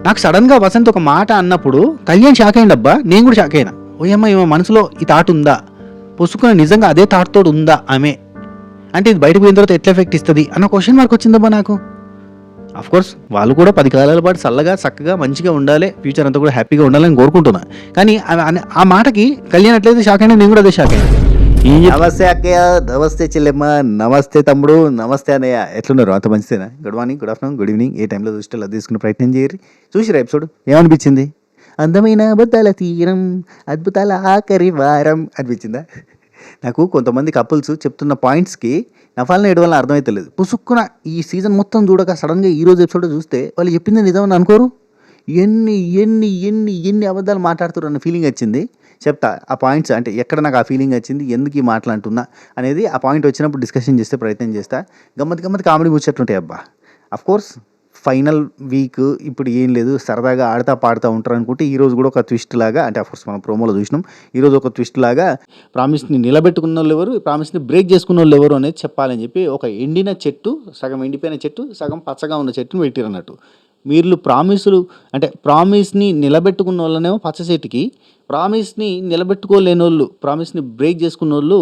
నాకు సడన్గా వసంత్ ఒక మాట అన్నప్పుడు కళ్యాణ్ షాక్ అయిందబ్బా, నేను కూడా షాక్ అయినా. ఓయమ్మ ఈమె మనసులో ఈ థాట్ ఉందా, పొసుకుని నిజంగా అదే థాట్ తోడు ఉందా ఆమె, అంటే ఇది బయటకు పోయిన తర్వాత ఎట్లా ఎఫెక్ట్ ఇస్తుంది అన్న క్వశ్చన్ మార్క్ వచ్చిందబ్బా నాకు. కోర్స్ వాళ్ళు కూడా 10 కాలాల పాటు చల్లగా చక్కగా మంచిగా ఉండాలి, ఫ్యూచర్ అంతా కూడా హ్యాపీగా ఉండాలని కోరుకుంటున్నా. కానీ ఆ మాటకి కళ్యాణ్ ఎట్లయితే షాక్ అయినా, నేను కూడా అదే షాక్ అయినా. నమస్తే అక్కయ్య, నమస్తే చెల్లెమ్మ, నమస్తే తమ్ముడు, నమస్తే అన్నయ్య. ఎట్లున్నారు? అంత మంచిదేనా? Good morning, good afternoon, good evening. ఏ టైంలో చూస్తే అది తీసుకునే ప్రయత్నం చేయరు. చూసిరా ఎపిసోడ్? ఏమనిపించింది? అందమైన అబద్ధాల తీరం, అద్భుతాల ఆఖరి వారం అనిపించిందా? నాకు కొంతమంది కపుల్స్ చెప్తున్న పాయింట్స్కి నఫాలను ఏడవాలని అర్థమవుతలేదు. పుసుక్కున ఈ సీజన్ మొత్తం చూడక సడన్గా ఈరోజు ఎపిసోడ్ చూస్తే వాళ్ళు చెప్పింది నిజమని అనుకోరు. ఎన్ని ఎన్ని ఎన్ని ఎన్ని అబద్ధాలు మాట్లాడుతారు అన్న ఫీలింగ్ వచ్చింది. చెప్తా ఆ పాయింట్స్, అంటే ఎక్కడ నాకు ఆ ఫీలింగ్ వచ్చింది, ఎందుకు ఈ మాట్లాడుతున్నా అనేది ఆ పాయింట్ వచ్చినప్పుడు డిస్కషన్ చేస్తే ప్రయత్నం చేస్తా. గమ్మత్ కామెడీ ముచ్చట్లుంటాయి అబ్బా. అఫ్కోర్స్ ఫైనల్ వీక్ ఇప్పుడు ఏం లేదు, సరదాగా ఆడుతూ పాడుతూ ఉంటారు అనుకుంటే ఈరోజు కూడా ఒక ట్విస్ట్ లాగా, అంటే అఫ్కోర్స్ మనం ప్రోమోలో చూసినాం, ఈరోజు ఒక ట్విస్ట్ లాగా ప్రామిస్ని నిలబెట్టుకున్న వాళ్ళు ఎవరు, ప్రామిస్ని బ్రేక్ చేసుకున్న వాళ్ళు ఎవరు అనేది చెప్పాలని చెప్పి ఒక ఎండిన చెట్టు, సగం ఎండిపోయిన చెట్టు, సగం పచ్చగా ఉన్న చెట్టును పెట్టిరు అన్నట్టు. వీళ్ళు ప్రామిసులు అంటే ప్రామిస్ని నిలబెట్టుకున్న వాళ్ళనేమో పచ్చ చెట్టుకి, ప్రామిస్ని నిలబెట్టుకోలేని వాళ్ళు, ప్రామిస్ని బ్రేక్ చేసుకున్న వాళ్ళు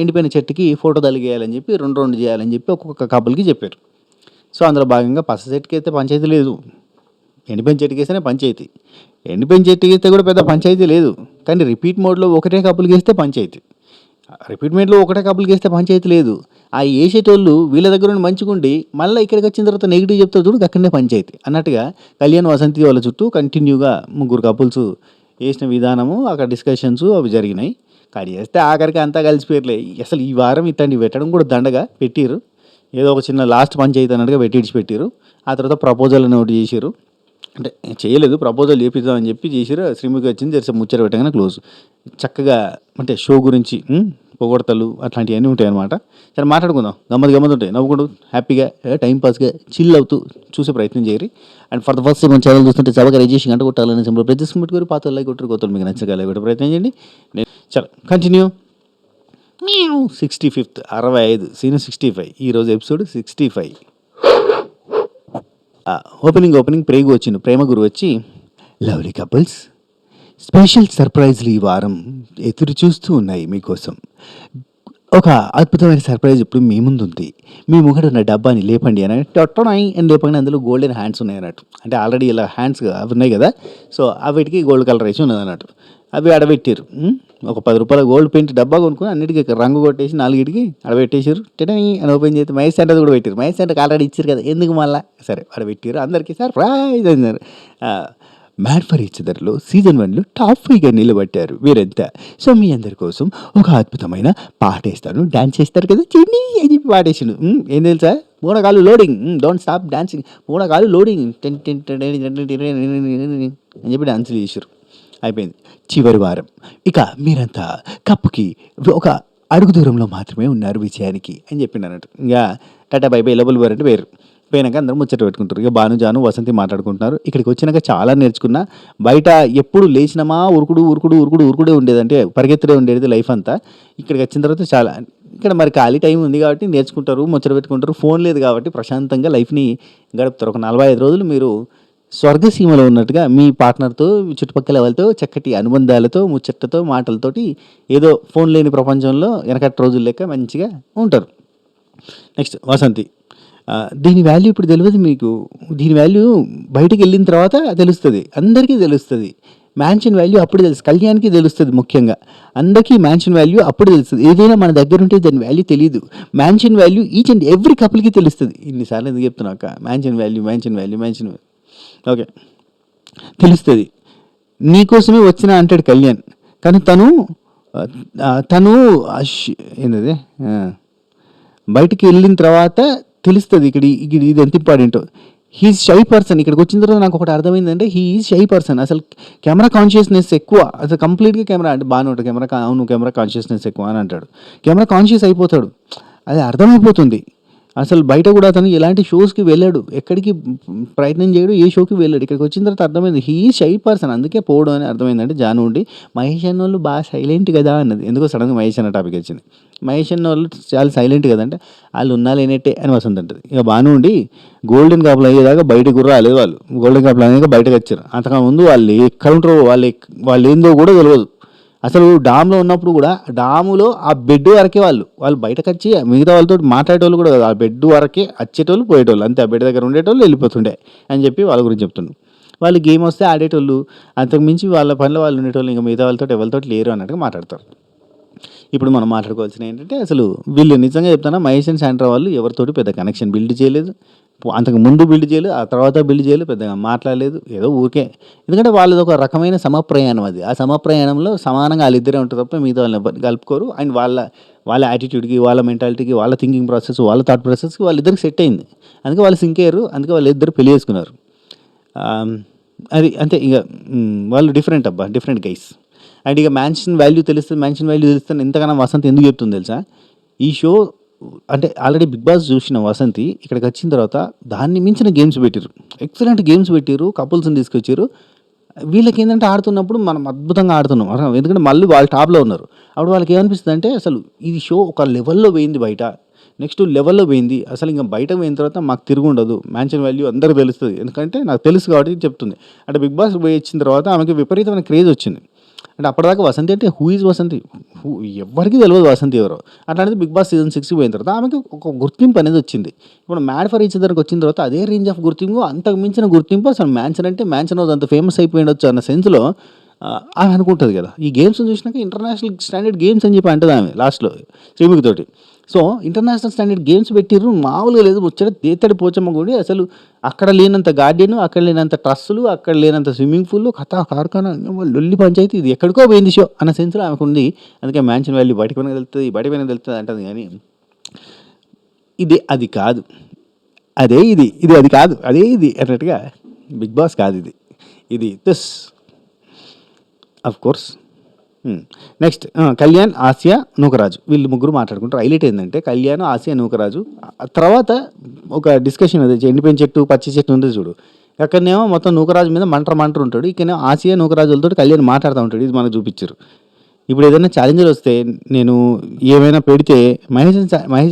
ఎండిపోయిన చెట్టుకి ఫోటో తలిగేయాలని చెప్పి రెండు చేయాలని చెప్పి ఒక్కొక్క కపుల్కి చెప్పారు. సో అందులో భాగంగా పచ్చ చెట్టుకి అయితే పంచాయతీ లేదు, ఎండిపోయిన చెట్టుకి వేస్తేనే పంచాయతీ. ఎండిపోయిన చెట్టుకి వేస్తే కూడా పెద్ద పంచాయతీ లేదు, కానీ రిపీట్ మోడ్లో ఒకటే కపుల్కి వేస్తే పంచాయతీ. రిపీట్ మోడ్లో ఒకటే కపుల్కి వేస్తే పంచాయతీ లేదు. ఆ వేసేటోళ్ళు వీళ్ళ దగ్గర నుండి మంచిగుండి మళ్ళీ ఇక్కడికి వచ్చిన తర్వాత నెగిటివ్ చెప్తారు చూడు, అక్కడనే పంచాయతీ అన్నట్టుగా కళ్యాణ్ వసంతి వాళ్ళ చుట్టూ కంటిన్యూగా ముగ్గురు కపుల్స్ వేసిన విధానము, అక్కడ డిస్కషన్స్ అవి జరిగినాయి. కానీ వేస్తే ఆఖరికి అంతా కలిసిపోయలే. అసలు ఈ వారం ఇట్లాంటి పెట్టడం కూడా దండగా పెట్టిరు. ఏదో ఒక చిన్న లాస్ట్ పంచాయతీ అన్నట్టుగా పెట్టిరు. ఆ తర్వాత ప్రపోజల్ అని ఒకటి చేసారు, అంటే చేయలేదు, ప్రపోజల్ చేపిద్దామని చెప్పి చేసారు. శ్రీముఖి వచ్చింది, తెరిసి ముచ్చట పెట్టగానే క్లోజ్. చక్కగా అంటే షో గురించి పొగడతలు అట్లాంటివన్నీ ఉంటాయి అనమాట. సరే మాట్లాడుకుందాం, గమ్మత్ ఉంటాయి, నవ్వుకుంటూ హ్యాపీగా టైంపాస్గా చిల్ అవుతూ చూసే ప్రయత్నం చేయరు. అండ్ ఫర్ ద ఫస్ట్ మన ఛానల్ చూస్తుంటే సభగా రిజిస్ట్రేషన్ గంట కొట్టాలని సింపుల్ ప్రతి పెట్టుకోరు, పాత లైక్ కొట్టరు, కొత్తలు మీకు నచ్చగా లైక్ కొట్టే ప్రయత్నం చేయండి. చలో కంటిన్యూ. 65th 65 సీన్ 65, ఈరోజు ఎపిసోడ్ 65. ఓపెనింగ్ ప్రేగు వచ్చింది, ప్రేమ గురు వచ్చి, లవ్లీ కపుల్స్ స్పెషల్ సర్ప్రైజ్లు ఈ వారం ఎదురు చూస్తూ ఉన్నాయి మీకోసం. ఒక అద్భుతమైన సర్ప్రైజ్ ఇప్పుడు మీ ముందు ఉంది. మీ ముంగట ఉన్న డబ్బాని లేపండి అని టొట్టనాయి అని లేపండి, అందులో గోల్డెన్ హ్యాండ్స్ ఉన్నాయి అన్నట్టు. అంటే ఆల్రెడీ ఇలా హ్యాండ్స్ అవి ఉన్నాయి కదా, సో అవిటికి గోల్డ్ కలర్ వేసి ఉన్నది అన్నట్టు. అవి అడబెట్టారు. ఒక 10 రూపాయల గోల్డ్ పెయింట్ డబ్బా కొనుక్కొని అన్నిటికీ రంగు కొట్టేసి 4గిటికి అడబెట్టేసారు. టెటనీ అని ఓపెన్ చేస్తే మహేష్ సెంటర్ కూడా పెట్టారు. మహేష్ సెంటర్కి ఆల్రెడీ ఇచ్చారు కదా, ఎందుకు మళ్ళీ సరే అడబెట్టారు. అందరికీ సర్ప్రైజ్ అన్నారు. మ్యాడ్ ఫర్ ఈచ్ అదర్లో సీజన్ 1లో టాప్ 5గా నిలబట్టారు వీరంతా. సో మీ అందరి కోసం ఒక అద్భుతమైన పాట వేస్తాను, డాన్స్ చేస్తారు కదా చిన్ని అని చెప్పి పాటేసాడు. ఏం తెలుసా? పూనకాలు లోడింగ్, డోంట్ స్టాప్ డాన్సింగ్, పూనకాలు లోడింగ్ అని చెప్పి డాన్సులు చేశారు. అయిపోయింది చివరి వారం. ఇక మీరంతా కప్పుకి ఒక అడుగు దూరంలో మాత్రమే ఉన్నారు విజయానికి అని చెప్పిండు అన్నట్టు. ఇంకా టాటా బై బై లబుల్ బార్ అంటే వేరు. పోయినాక అందరూ ముచ్చట పెట్టుకుంటారు. ఇక జాను వసంతి మాట్లాడుకుంటున్నారు. ఇక్కడికి వచ్చినాక చాలా నేర్చుకున్నా. బయట ఎప్పుడు లేచినామా ఉరుకుడే ఉండేదంటే పరిగెత్తుడే ఉండేది లైఫ్ అంతా. ఇక్కడికి వచ్చిన తర్వాత చాలా, ఇక్కడ మరి ఖాళీ టైం ఉంది కాబట్టి నేర్చుకుంటారు, ముచ్చట పెట్టుకుంటారు. ఫోన్ లేదు కాబట్టి ప్రశాంతంగా లైఫ్ని గడుపుతారు. ఒక 45 రోజులు మీరు స్వర్గసీమలో ఉన్నట్టుగా మీ పార్ట్నర్తో, చుట్టుపక్కల వాళ్ళతో చక్కటి అనుబంధాలతో, ముచ్చట్లతో, మాటలతోటి ఏదో ఫోన్ లేని ప్రపంచంలో వెనకటి రోజులు లెక్క మంచిగా ఉంటారు. నెక్స్ట్ వసంతి, దీని వాల్యూ ఇప్పుడు తెలియదు మీకు, దీని వాల్యూ బయటికి వెళ్ళిన తర్వాత తెలుస్తుంది, అందరికీ తెలుస్తుంది. మ్యాన్షన్ వాల్యూ అప్పుడు తెలుసు, కళ్యాణ్కి తెలుస్తుంది. ముఖ్యంగా అందరికీ మ్యాన్షన్ వాల్యూ అప్పుడు తెలుస్తుంది. ఏదైనా మన దగ్గర ఉంటే దాని వాల్యూ తెలియదు. Mansion value each and every కపుల్కి తెలుస్తుంది. ఇన్నిసార్లు ఎందుకు చెప్తున్నా అక్క, మ్యాన్షన్ వాల్యూ ఓకే తెలుస్తుంది. నీకోసమే వచ్చినా అంటాడు కళ్యాణ్, కానీ తను ఏంటది బయటికి వెళ్ళిన తర్వాత తెలుస్తుంది ఇక్కడ ఇది ఎంత ఇంపార్టెంటో. He's shy person. ఇక్కడికి వచ్చిన తర్వాత నాకు ఒకటి అర్థమైందంటే హీఈస్ షై పర్సన్. అసలు కెమెరా కాన్షియస్నెస్ ఎక్కువ, అసలు కంప్లీట్గా కెమెరా అంటే బాగానే ఉంటుంది, కెమెరా కాన్షియస్నెస్ ఎక్కువ అని అంటాడు. కెమెరా కాన్షియస్ అయిపోతాడు, అది అర్థమైపోతుంది. అసలు బయట కూడా అతను ఎలాంటి షోస్‌కి వెళ్ళాడు. ఎక్కడికి ప్రయత్నం చేయడు. ఏ షోకి వెళ్ళాడు. ఇక్కడికి వచ్చిన తర్వాత అర్థమైంది. He is shy person. అందుకే పోవడం అని అర్థమైందంటే జాను ఉండి, మహేష్ అన్నోళ్ళు బాగా సైలెంట్ కదా అన్నది. ఎందుకో సడెన్‌గా మహేష్ అన్న టాపిక్ వచ్చింది. మహేష్ అన్నోళ్ళు చాలా సైలెంట్ కదా అంటే, ఆళ్ళు ఉన్నా లేనట్టే అని వసంత్ అంటది. ఇక భాను ఉండి గోల్డెన్ కప్‌లు అయ్యేదాకా బయటకి కూడా రాలేదు వాళ్ళు. గోల్డెన్ కప్‌లు అయ్యాక బయటకి వచ్చారు. అంతకుముందు వాళ్ళు ఎక్కడ ఉంటారో వాళ్ళేందో కూడా తెలవదు. అసలు డామ్‌లో ఉన్నప్పుడు కూడా డాములో ఆ బెడ్ వరకే వాళ్ళు బయటకొచ్చి మిగతా వాళ్ళతోటి మాట్లాడేటోళ్ళు కూడా కాదు. ఆ బెడ్ వరకే వచ్చేటోళ్ళు, పోయేటోళ్ళు అంతే. ఆ బెడ్ దగ్గర ఉండేటోళ్ళు, వెళ్ళిపోతుండే అని చెప్పి వాళ్ళ గురించి చెప్తుండు. వాళ్ళు గేమ్ వస్తే ఆడేటోళ్ళు. అంతకు మించి వాళ్ళ పనిలో వాళ్ళు ఉండేటోళ్ళు. ఇంక మిగతా వాళ్ళతోటి ఎవరితోటి లేరు అన్నట్టుగా మాట్లాడతారు. ఇప్పుడు మనం మాట్లాడుకోవాల్సినవి ఏంటంటే అసలు వీళ్ళు నిజంగా చెప్తున్నా మహేష్ అండ్ శాండ్రా వాళ్ళు ఎవరితోటి పెద్ద కనెక్షన్ బిల్డ్ చేయలేదు. అంతకు ముందు బిల్డ్ చేయలేదు. ఆ తర్వాత బిల్డ్ చేయలేదు. పెద్దగా మాట్లాడలేదు. ఏదో ఊరికే. ఎందుకంటే వాళ్ళది ఒక రకమైన సమప్రయాణం అది. ఆ సమప్రయాణంలో సమానంగా వాళ్ళిద్దరే ఉంటారు తప్ప మిగతా వాళ్ళని ఎవ్వరిని కలుపుకోరు. అండ్ వాళ్ళ యాటిట్యూడ్‌కి, వాళ్ళ మెంటాలిటీకి, వాళ్ళ థింకింగ్ ప్రాసెస్, వాళ్ళ థాట్ ప్రాసెస్‌కి వాళ్ళిద్దరికి సెట్ అయింది. అందుకే వాళ్ళు సింక్ అయ్యారు. అందుకే వాళ్ళిద్దరు పెళ్లి చేసుకున్నారు. ఆహ్, అది అంతే ఇగ. వాళ్ళు డిఫరెంట్ అబ్బా! Different guys. అండ్ ఇక మ్యాన్షన్ వాల్యూ తెలుస్తుంది ఎంతగానో వసంత్ ఎందుకు చెప్తుంది తెలుసా? ఈ షో అంటే ఆల్రెడీ 'బిగ్ బాస్' చూసిన వసంతి ఇక్కడికొచ్చిన తర్వాత దాన్ని మించిన గేమ్స్ పెట్టిర్రు. ఎక్సలెంట్ గేమ్స్ పెట్టిర్రు. కపుల్స్‌ని తీసుకొచ్చిర్రు. వీళ్ళకేందంటే ఆడుతున్నప్పుడు మనం అద్భుతంగా ఆడుతున్నాం. ఎందుకంటే మళ్ళీ వాళ్ళు టాప్‌లో ఉన్నారు. అప్పుడు వాళ్ళకేమనిపిస్తదంటే అసలు ఈ షో ఒక లెవెల్‌లో పోయింది బయట. నెక్స్ట్ లెవెల్‌లో పోయింది. అసలు ఇంక బయటకు పోయిన తర్వాత మాకు తిరుగుండదు. మ్యాన్షన్ వాల్యూ అందరికి తెలుస్తది. ఎందుకంటే నాకు తెలుసు కాబట్టి చెప్తుంది. అంటే 'బిగ్ బాస్' పోయి వచ్చిన తర్వాత ఆమెకి విపరీతమైన క్రేజ్ వచ్చింది. అంటే అప్పటిదాకా వసంతి అంటే హూ ఈజ్ వసంతి? ఎవ్వరికీ తెలవదు వసంతి ఎవరో. అట్లాంటిది 'బిగ్ బాస్' సీజన్ 6కి పోయిన తర్వాత ఆమెకి ఒక గుర్తింపు అనేది వచ్చింది. ఇప్పుడు 'మ్యాడ్ ఫర్ ఈచ్ అదర్'కి వచ్చిన తర్వాత అదే రేంజ్ ఆఫ్ గుర్తింపు, అంతకు మించిన గుర్తింపు అసలు మ్యాన్షన్ హౌస్ అంత ఫేమస్ అయిపోయిండొచ్చు అన్న సెన్స్‌లో ఆమె అనుకుంటది కదా! ఈ గేమ్స్‌ని చూసినాక ఇంటర్నేషనల్ స్టాండర్డ్ గేమ్స్ అని చెప్పి అంటది ఆమె లాస్ట్‌లో శ్రీముఖితోటి. సో, ఇంటర్నేషనల్ స్టాండర్డ్ గేమ్స్ పెట్టిర్రు. మామూలుగా లేదు ముచ్చట. దేత్తడి పోచమ్మ గుడి అసలు అక్కడ లేనంత గార్డెను, అక్కడ లేనంత ట్రస్సులు, అక్కడ లేనంత స్విమ్మింగ్ పూల్లు, కథా కార్ఖానా లొల్లి పంచాయతీ ఇది ఎక్కడికో పోయింది షో అన్న సెన్స్‌లో ఆమెకుంది. అందుకే మ్యాన్షన్ వాల్యూ బయటకి పోయినాక తెలుస్తది, బయటకి పోయినాక తెలుస్తది అంటది గానీ, ఇది అది కాదు. అదే ఇది. ఇది అది కాదు. అదే ఇది అన్నట్టుగా 'బిగ్ బాస్' కాదిది. ఇది తుస్. ఆఫ్‌కోర్స్. నెక్స్ట్ కళ్యాణ్, ఆసియా, నూకరాజు వీళ్ళు ముగ్గురు మాట్లాడుకుంటారు. హైలైట్ ఏందంటే కళ్యాణ్, ఆసియా, నూకరాజు తర్వాత ఒక డిస్కషన్ అది ఎండిపోయిన చెట్టు, పచ్చి చెట్టు ఉంది చూడు. అక్కడనేమో మొత్తం నూకరాజు మీద మంటరు ఉంటాడు. ఇక్కడనేమో ఆసియా, నూకరాజులతోటి కళ్యాణ్ మాట్లాడుతూ ఉంటాడు. ఇది మనకు చూపిచ్చారు. ఇప్పుడు ఏదైనా ఛాలెంజ్‌లు వస్తే నేను ఏమైనా పెడితే మహేష్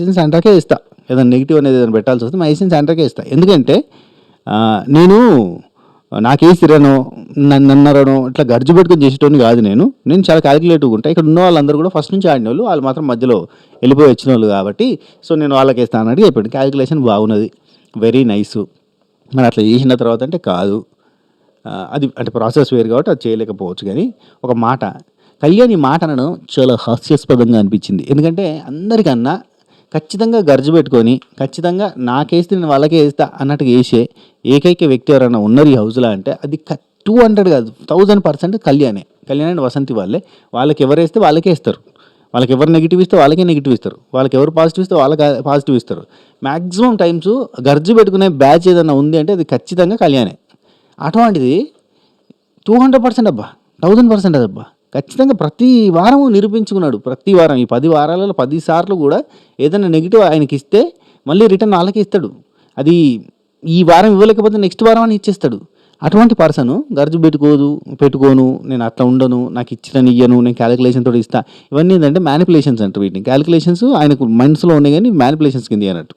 అండ్ శాండ్రాకే ఇస్తా. ఏదైనా నెగెటివ్ అనేది ఏదైనా పెట్టాల్సి వస్తే మహేష్ అండ్ శాండ్రాకే ఇస్తా. ఎందుకంటే నేను నాకేసిరనో, నన్నరనో ఇట్లా గర్జు పెట్టుకొని చేసేటోడిని కాదు నేను. నేను చాలా క్యాలిక్యులేటివ్‌గా ఉంటా. ఇక్కడ ఉన్న వాళ్ళందరూ కూడా ఫస్ట్ నుంచి ఆడినోళ్ళు. వాళ్ళు మాత్రం మధ్యలో వెళ్ళిపోయి వచ్చినోళ్ళు కాబట్టి సో, నేను వాళ్ళకేస్తా అన్నట్టు చెప్పాడు. క్యాలిక్యులేషన్ బాగున్నది. Very nice. మరి అట్లా చేసిన తర్వాత అంటే కాదు. అది అంటే ప్రాసెస్ వేరు కాబట్టి అది చేయలేకపోవచ్చు కానీ ఒక మాట కళ్యాణ్ ఈ మాట అనడం చాలా హాస్యాస్పదంగా అనిపించింది. ఎందుకంటే అందరికన్నా ఖచ్చితంగా గర్జు పెట్టుకొని ఖచ్చితంగా నాకేస్తే నేను వాళ్ళకే వేస్తా అన్నట్టుగా వేసే ఏకైక వ్యక్తి ఎవరైనా ఉన్నారు ఈ హౌస్లో అంటే అది 200 కాదు 1000% కళ్యాణే. కళ్యాణ్ అండ్ వసంతి వాళ్ళే. వాళ్ళకి ఎవరు వేస్తే వాళ్ళకే ఇస్తారు. వాళ్ళకి ఎవరు నెగిటివ్ ఇస్తే వాళ్ళకే నెగిటివ్ ఇస్తారు. వాళ్ళకి ఎవరు పాజిటివ్ ఇస్తే వాళ్ళకి పాజిటివ్ ఇస్తారు. మ్యాక్సిమం టైమ్స్ గర్జు పెట్టుకునే బ్యాచ్ ఏదైనా ఉంది అంటే అది ఖచ్చితంగా కళ్యాణే. అటువంటిది 200% అబ్బా, 1000% అబ్బా. ఖచ్చితంగా ప్రతి వారం నిరూపించుకున్నాడు. ప్రతి వారం ఈ 10 వారాలలో 10 సార్లు కూడా ఏదైనా నెగిటివ్ ఆయనకి ఇస్తే మళ్ళీ రిటర్న్ వాళ్ళకే ఇస్తాడు. అది ఈ వారం ఇవ్వలేకపోతే నెక్స్ట్ వారం అని ఇచ్చేస్తాడు. అటువంటి పర్సన్ గర్జు పెట్టుకోను, నేను అట్లా ఉండను, నాకు ఇచ్చినని ఇయ్యను, నేను క్యాలిక్యులేషన్ తోటి ఇస్తా. ఇవన్నీ ఏంటంటే మ్యానిపులేషన్స్ అంటారు వీటిని. క్యాలిక్యులేషన్స్ ఆయనకు మనసులో ఉన్నాయి కానీ మ్యానిపులేషన్స్ కింద అన్నట్టు.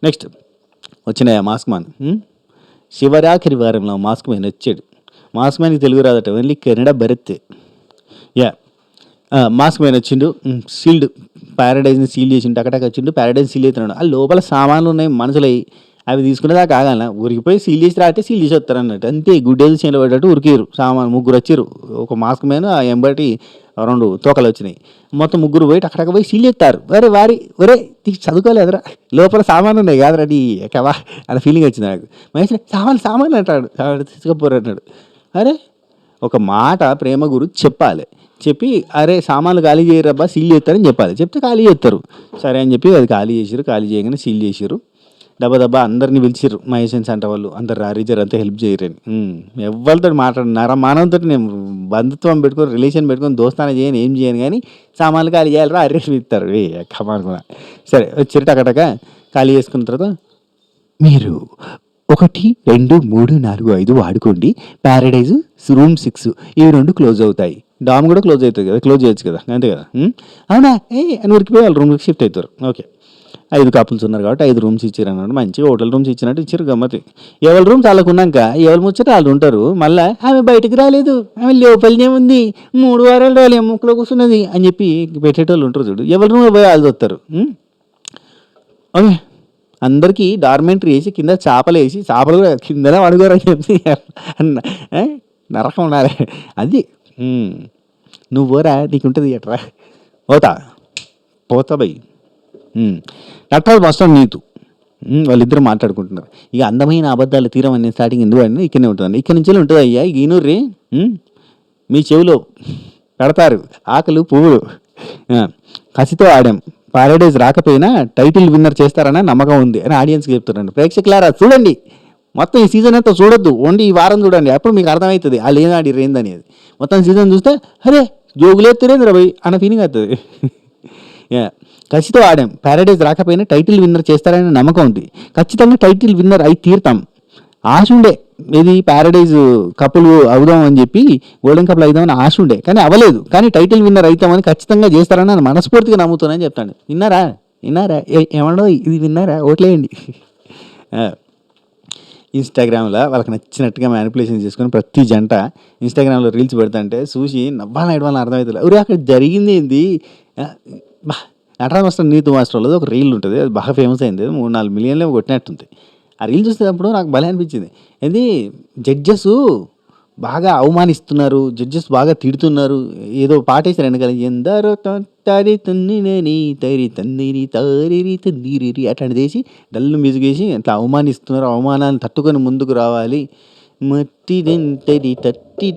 నెక్స్ట్ వచ్చినాయా మాస్క్ మ్యాన్. శివరాఖరి వారంలో మాస్క్ మ్యాన్ వచ్చాడు. మాస్క్ మ్యాన్కి తెలుగు రాదట, only Kannada Bharat. Yeah mask man వచ్చిండు. సీల్డ్ ప్యారడైజ్ని సీల్ చేసిండు. టకటక వచ్చిండు. ప్యారడైజ్ సీల్ అవుతున్నాడు. ఆ లోపల సామాన్లు ఉన్నాయి మనుషులై అవి తీసుకునేదాకా ఆగాల. ఊరికి పోయి సీల్ చేసి రాటే సీల్ చేసి వస్తారు అన్నట్టు. అంతే గుడ్డేది చేనులో పడ్డట్టు ఉరికిరు సామాన్. ముగ్గురు వచ్చిర్రు. ఒక మాస్క్ మ్యాన్ ఆ ఎంబటి 2 తోకలు వచ్చినాయి. మొత్తం ముగ్గురు పోయి అక్కడికి పోయి సీల్ చేస్తారు. ఒరే చదువుకోలేదురా, లోపల సామాన్లు ఉన్నాయి కాదురా నీ ఎక్కవా అన్న ఫీలింగ్ వచ్చింది నాకు. మహేష్ సామాన్లు అంటాడు. తీసుకపోరు అంటాడు. అరే ఒక మాట ప్రేమ గురించి చెప్పాలి. చెప్పి అరే సామాన్లు ఖాళీ చేయరబ్బా సీల్ చేస్తారని చెప్పాలి. చెప్తే ఖాళీ చేస్తారు. సరే అని చెప్పి అది ఖాళీ చేసిరు. ఖాళీ చేయగానే సీల్ చేసిరు. దబ్బా అందరినీ పిలిచిర్రు. మహేష్ సెంటర్ వాళ్ళు అందరు రారీజర్ అంతా హెల్ప్ చేయరని. ఎవరితో మాట్లాడినారా మానవంతో నేను బంధుత్వం పెట్టుకొని రిలేషన్ పెట్టుకొని దోస్తాన చేయను ఏం చేయను కానీ సామాన్లు ఖాళీ చేయాలరా అరెస్ట్ ఇస్తారు. కమానుకున్నా సరే వచ్చిరు టకటక ఖాళీ చేసుకున్న తర్వాత మీరు 1, 2, 3, 4, 5 వాడుకోండి. ప్యారడైజ్ రూమ్ 6 ఇవి 2 క్లోజ్ అవుతాయి. డామ్ కూడా క్లోజ్ అవుతుంది కదా, క్లోజ్ చేయొచ్చు కదా, అంతే కదా. అవునా అని ఉరికిపోయి వాళ్ళు రూమ్కి షిఫ్ట్ అవుతారు. ఓకే, 5 కపుల్స్ ఉన్నారు కాబట్టి 5 రూమ్స్ ఇచ్చారు అన్నాడు. మంచిగా హోటల్ రూమ్స్ ఇచ్చినట్టు ఇచ్చారు. గమ్మతి. ఎవరి రూమ్స్ వాళ్ళకు ఉన్నాక ఎవరు ముచ్చట వాళ్ళు ఉంటారు. మళ్ళీ ఆమె బయటకు రాలేదు, ఆమె లోపలనే ఉంది, 3 వారాలు రాలే ముక్కలో కూర్చున్నది అని చెప్పి పెట్టేటోళ్ళు ఉంటారు చూడు. ఎవరి రూమ్ పోయి వాళ్ళు వస్తారు. ఓకే, అందరికీ డార్మెంటరీ వేసి కింద చేపలు వేసి చేపలు కూడా కిందనే పడుకోరని చెప్పి నరకం ఉండాలి అది. నువ్వు పోరా, నీకుంటుంది ఎట్రా పోతా బై. నటాలు మాస్టర్ నీతు వాళ్ళిద్దరు మాట్లాడుకుంటున్నారు. ఇక అందమైన అబద్ధాలు తీరం అనే స్టార్టింగ్ ఎందుకు అని ఇక్కడనే ఉంటుందండి. ఇక్కడ నుంచి ఉంటుంది అయ్యా. ఇక ఈనూర్రి మీ చెవిలో పెడతారు ఆకులు పువ్వులు. కసితో ఆడాం, ప్యారడైజ్ రాకపోయినా టైటిల్ విన్నర్ చేస్తారని నమ్మకం ఉంది అని ఆడియన్స్కి చెప్తున్నాను. ప్రేక్షకులారా చూడండి, మొత్తం ఈ సీజన్ అంతా చూడొద్దు, ఓన్లీ ఈ వారం చూడండి. అప్పుడు మీకు అర్థమవుతుంది వాళ్ళు ఏం ఆడి రేందనేది. మొత్తం సీజన్ చూస్తే అరే జోగులేత్తరేంద్ర భయ్ అన్న ఫీలింగ్ అవుతుంది. కసితో ఆడాం, ప్యారడైజ్ రాకపోయినా టైటిల్ విన్నర్ చేస్తారని నమ్మకం ఉంది. ఖచ్చితంగా టైటిల్ విన్నర్ అయి తీరుతాం. ఆశ ఉండే, ఇది ప్యారడైజ్ కప్పులు అవుదాం అని చెప్పి గోల్డెన్ కప్పులు అవుదామని ఆశ ఉండే, కానీ అవ్వలేదు. కానీ టైటిల్ విన్నర్ అవుతామని ఖచ్చితంగా చేస్తారని నేను మనస్ఫూర్తిగా నమ్ముతానని చెప్తాను. విన్నారా ఏమన్నా ఇది విన్నారా? ఓట్లేయండి. ఇన్స్టాగ్రామ్లో వాళ్ళకి నచ్చినట్టుగా మ్యానిపులేషన్ చేసుకొని ప్రతి జంట ఇన్స్టాగ్రామ్లో రీల్స్ పెడతాంటే చూసి నవ్వాలని ఎడవాలని అర్థమవుతుంది. ఎవరు అక్కడ జరిగింది ఏంది? నటరాజ్ మాస్టర్ నీతు మాస్టర్ వాళ్ళది ఒక రీల్ ఉంటుంది, అది బాగా ఫేమస్ అయింది. 3-4 మిలియన్లు కొట్టినట్టుంది. ఆ రీల్ చూసేటప్పుడు నాకు భలే అనిపించింది. ఇది జడ్జెస్ బాగా అవమానిస్తున్నారు, జడ్జెస్ బాగా తిడుతున్నారు. ఏదో పాట వేసారు వెనకాల, ఎందరో తారి తందిని తరి తందిని తారి తందిరి అట్లాంటిది వేసి డల్ మ్యూజిక్ వేసి అట్లా అవమానిస్తున్నారు. అవమానాన్ని తట్టుకొని ముందుకు రావాలి, మట్టి తట్టి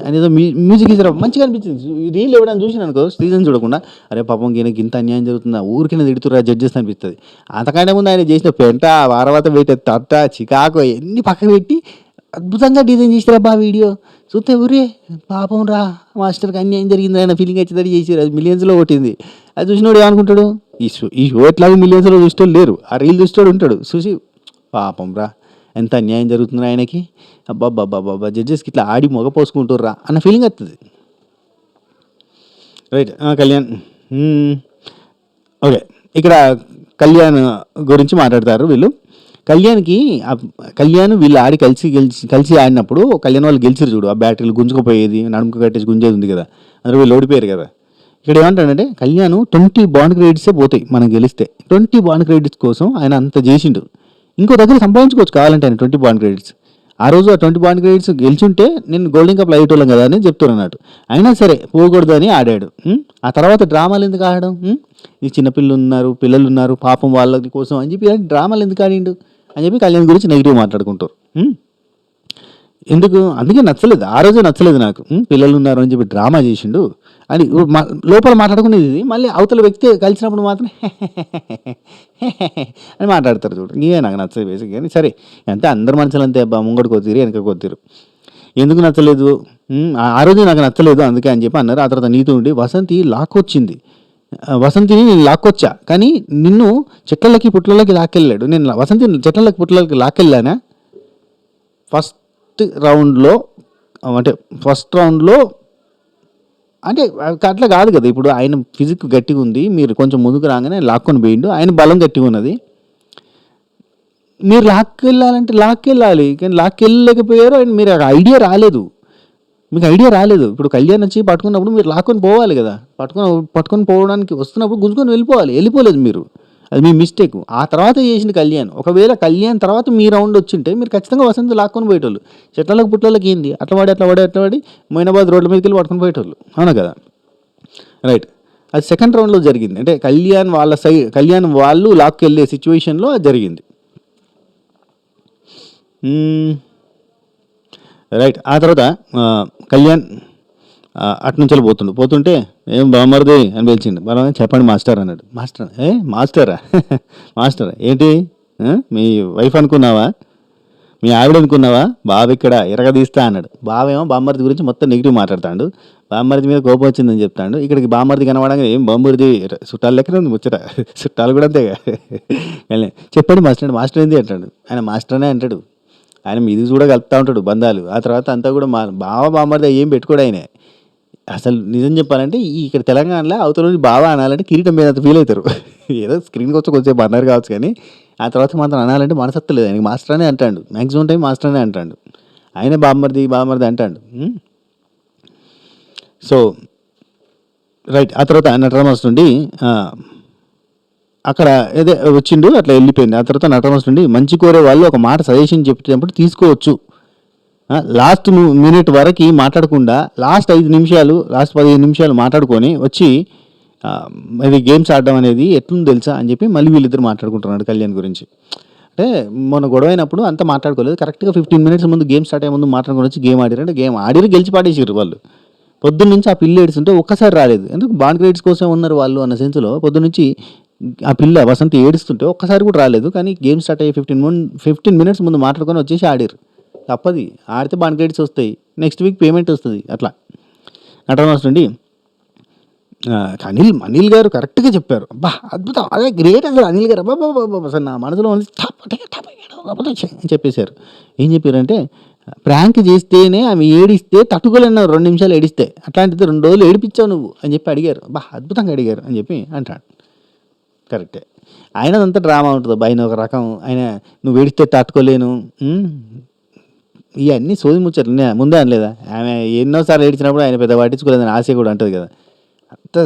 అనేదో మ్యూజిక్ ఇస్తారు. మంచిగా అనిపించింది. రీల్ ఎవడని చూసిన అనుకో, సీజన్ చూడకుండా అరే పాపం ఈయనకి ఇంత అన్యాయం జరుగుతుందా, ఊరికిన తిడుతురా జడ్జెస్ అనిపిస్తుంది. అంతకంటే ముందు ఆయన చేసిన పెంట వారవాత పెట్టే తట్ట చికాకు ఎన్ని పక్కన పెట్టి అద్భుతంగా డిజైన్ చేసారా వీడియో చూస్తే ఊరే పాపం రా మాస్టర్కి అన్యాయం జరిగింది ఆయన ఫీలింగ్ వచ్చేది చేసారు. అది మిలియన్స్లో కొట్టింది. అది చూసినోడు ఏమనుకుంటాడు, ఈ షో ఎట్లాగో మిలియన్స్లో చూసేవాడు లేరు, ఆ రీల్ చూసేవాడు ఉంటాడు. చూసి పాపం రా ఎంత అన్యాయం జరుగుతుంది ఆయనకి, అబ్బాబ్బాబ్బాబ్బా జడ్జెస్కి ఇట్లా ఆడి మొగపోసుకుంటుర్రా అన్న ఫీలింగ్ వస్తుంది. రైట్, కళ్యాణ్. ఓకే, ఇక్కడ కళ్యాణ్ గురించి మాట్లాడతారు వీళ్ళు. కళ్యాణ్ వీళ్ళు ఆడి కలిసి ఆడినప్పుడు కళ్యాణ్ వాళ్ళు గెలిచిరు చూడు, ఆ బ్యాటరీలు గుంజుకుపోయేది, నడుముకు కట్టేసి గుంజేది ఉంది కదా, అందరూ వీళ్ళు ఓడిపోయారు కదా. ఇక్కడ ఏమంటాడంటే కళ్యాణ్ 20 బాండ్ క్రెడిట్సే పోతాయి మనం గెలిస్తే. 20 బాండ్ క్రెడిట్స్ కోసం ఆయన అంత చేసిండు. ఇంకో దగ్గర సంపాదించుకోవచ్చు కావాలంటే ఆయన 20 బాండ్ క్రెడిట్స్. ఆ రోజు ఆ 20 బాండ్ క్రెడిట్స్ గెలిచుంటే నేను గోల్డెన్ కప్లో అయ్యేటోళ్ళం కదా అని చెప్తారు అన్నట్టు. అయినా సరే పోకూడదు అని ఆడాడు. ఆ తర్వాత డ్రామాలు ఎందుకు ఆడడం, ఈ పిల్లలు ఉన్నారు పాపం వాళ్ళ కోసం అని చెప్పి డ్రామాలు ఎందుకు ఆడిండు అని చెప్పి కళ్యాణ్ గురించి నెగిటివ్ మాట్లాడుకుంటారు. ఎందుకు? అందుకే నచ్చలేదు, ఆ రోజే నచ్చలేదు నాకు. పిల్లలు ఉన్నారు అని చెప్పి డ్రామా చేసిండు అని లోపల మాట్లాడుకునేది. మళ్ళీ అవతల వ్యక్తి కలిసినప్పుడు మాత్రం అని మాట్లాడతారు చూడు. ఇవే నాకు నచ్చలేదు బేసిక్. కానీ సరే అంతే, అందరు మనుషులు అంతే అబ్బా, ముంగడు కొద్దిరు వెనక కొద్దిరు. ఎందుకు నచ్చలేదు? ఆ రోజు నాకు నచ్చలేదు అందుకే అని చెప్పి అన్నారు. ఆ తర్వాత నీతో ఉండి వసంతి లాక్కొచ్చింది, వసంతిని నేను లాక్కొచ్చా కానీ నిన్ను చెట్లకి పుట్లలోకి లాక్కెళ్ళాడు. నేను వసంతి చెట్లకి పుట్లలోకి లాక్కెళ్ళానా ఫస్ట్ రౌండ్లో అంటే అట్లా కాదు కదా. ఇప్పుడు ఆయన ఫిజిక్ గట్టిగా ఉంది, మీరు కొంచెం ముందుకు రాగానే లాక్కొని పోయిండు, ఆయన బలం గట్టిగా ఉన్నది. మీరు లాక్కెళ్ళాలి కానీ లాక్కెళ్ళలేకపోయారు. అండ్ మీరు ఐడియా రాలేదు, మీకు ఐడియా రాలేదు. ఇప్పుడు కళ్యాణ్ వచ్చి పట్టుకున్నప్పుడు మీరు లాక్కొని పోవాలి కదా, పట్టుకొని పోవడానికి వస్తున్నప్పుడు గుంజుకొని వెళ్ళిపోలేదు మీరు, అది మీ మిస్టేక్. ఆ తర్వాత చేసింది కళ్యాణ్. ఒకవేళ కళ్యాణ్ తర్వాత మీ రౌండ్ వచ్చింటే మీరు ఖచ్చితంగా వసంతి లాక్కొని పోయేటోళ్ళు. చెట్లకు పుట్లకి ఏంది అట్లా వాడి మొయినాబాద్ రోడ్ల మీదకి వెళ్ళి పట్టుకొని పోయేటోళ్ళు, అవునా కదా. రైట్, అది సెకండ్ రౌండ్లో జరిగింది. అంటే కళ్యాణ్ వాళ్ళు లాక్కి వెళ్ళే సిచ్యువేషన్లో అది జరిగింది. రైట్, ఆ తర్వాత కళ్యాణ్ అట్నుంచి పోతుంటే ఏం బామర్ది అని పిలిచిండు. బలం చెప్పండి మాస్టర్ అన్నాడు. మాస్టరా మాస్టర్ ఏంటి మీ వైఫ్ అనుకున్నావా? మీ ఆవిడ అనుకున్నావా బావ ఇక్కడ ఎరగదీస్తా అన్నాడు. బావేమో బామ్మర్ది గురించి మొత్తం నెగిటివ్ మాట్లాడతాడు. బామ్మర్ది మీద కోపం వచ్చిందని చెప్తాడు. ఇక్కడికి బామ్మర్ది కనబడంగా ఏం బామ్మర్ది చుట్టాలు లెక్కనే ఉంది ముచ్చట. చుట్టాలు కూడా అంతేగా. కానీ చెప్పండి మాస్టర్, మాస్టర్ ఏంది అంటాడు. ఆయన మాస్టర్నే అంటాడు. ఆయన మీది కూడా కలుపుతూ ఉంటాడు బంధాలు. ఆ తర్వాత అంతా కూడా బావ బామ్మర్ది ఏం పెట్టుకోడు ఆయనే. అసలు నిజం చెప్పాలంటే ఇక్కడ తెలంగాణలో అవతల నుంచి బావ అనాలంటే కిరీటం మీద అంత ఫీల్ అవుతారు. ఏదో స్క్రీన్కి వచ్చి కొంచెం అన్నారు కావచ్చు, కానీ ఆ తర్వాత మాత్రం అనాలంటే మనసత్తలేదు. ఆయనకి మాస్టర్ అనే అంటాడు. మ్యాక్సిమం టైం మాస్టర్ అనే అంటాడు. ఆయనే బామ్మర్ది బామ్మర్ది అంటాడు. So right. ఆ తర్వాత నటరామాస్ నుండి అక్కడ ఏదో వచ్చిండు, అట్లా వెళ్ళిపోయింది. ఆ తర్వాత నటరామాస్ నుండి మంచి కోరే వాళ్ళు ఒక మాట సజెషన్ చెప్పేటప్పుడు తీసుకోవచ్చు. లాస్ట్ మినిట్ వరకు మాట్లాడకుండా లాస్ట్ 5 నిమిషాలు, లాస్ట్ 15 నిమిషాలు మాట్లాడుకొని వచ్చి ఇది గేమ్స్ ఆడడం అనేది ఎట్లుంది తెలుసా అని చెప్పి మళ్ళీ వీళ్ళిద్దరు మాట్లాడుకుంటున్నాడు కళ్యాణ్ గురించి. అంటే మొన్న గొడవ అయినప్పుడు అంతా మాట్లాడుకోలేదు. కరెక్ట్గా 15 మినిట్స్ ముందు గేమ్ స్టార్ట్ అయ్యే ముందు మాట్లాడుకొని వచ్చి గేమ్ ఆడారు. అంటే గేమ్ ఆడిరు, గెలిచి పాడేసారు వాళ్ళు. పొద్దున్న నుంచి ఆ పిల్ల ఏడుస్తుంటే ఒక్కసారి రాలేదు. ఎందుకు బాండ్ క్రెడిట్స్ కోసం ఉన్నారు వాళ్ళు అన్న సెన్స్లో పొద్దున్న నుంచి ఆ పిల్ల వసంత ఏడుస్తుంటే ఒక్కసారి కూడా రాలేదు. కానీ గేమ్ స్టార్ట్ అయ్యే 15 మినిట్స్ ముందు మాట్లాడుకొని వచ్చేసి ఆడారు. తప్పది, ఆడితే బాండ్ క్రెడిట్స్ వస్తాయి, నెక్స్ట్ వీక్ పేమెంట్ వస్తుంది. అట్లా నటరామాస్ నుండి అనిల్ గారు కరెక్ట్గా చెప్పారు. అబ్బా అద్భుతం, అదే గ్రేట్ అసలు అనిల్ గారు. అబ్బా అసలు నా మనసులో అని చెప్పేశారు. ఏం చెప్పారంటే ప్రాంక్ చేస్తేనే ఆమె ఏడిస్తే తట్టుకోలేన్నారు, 2 నిమిషాలు ఏడిస్తే. అట్లాంటిది 2 రోజులు ఏడిపించావు నువ్వు అని చెప్పి అడిగారు. బా అద్భుతంగా అడిగారు అని చెప్పి అంటాడు. కరెక్టే, ఆయనదంతా డ్రామా ఉంటుంది. ఆయన ఒక రకం, ఆయన నువ్వు ఏడిస్తే తట్టుకోలేను, ఇవన్నీ సోది ముచ్చట్లు. ముందే అనలేదా ఆమె ఎన్నోసార్లు ఏడిచినప్పుడు ఆయన పెద్ద పట్టించుకోలేదని ఆశ కూడా అంటుంది కదా. అంత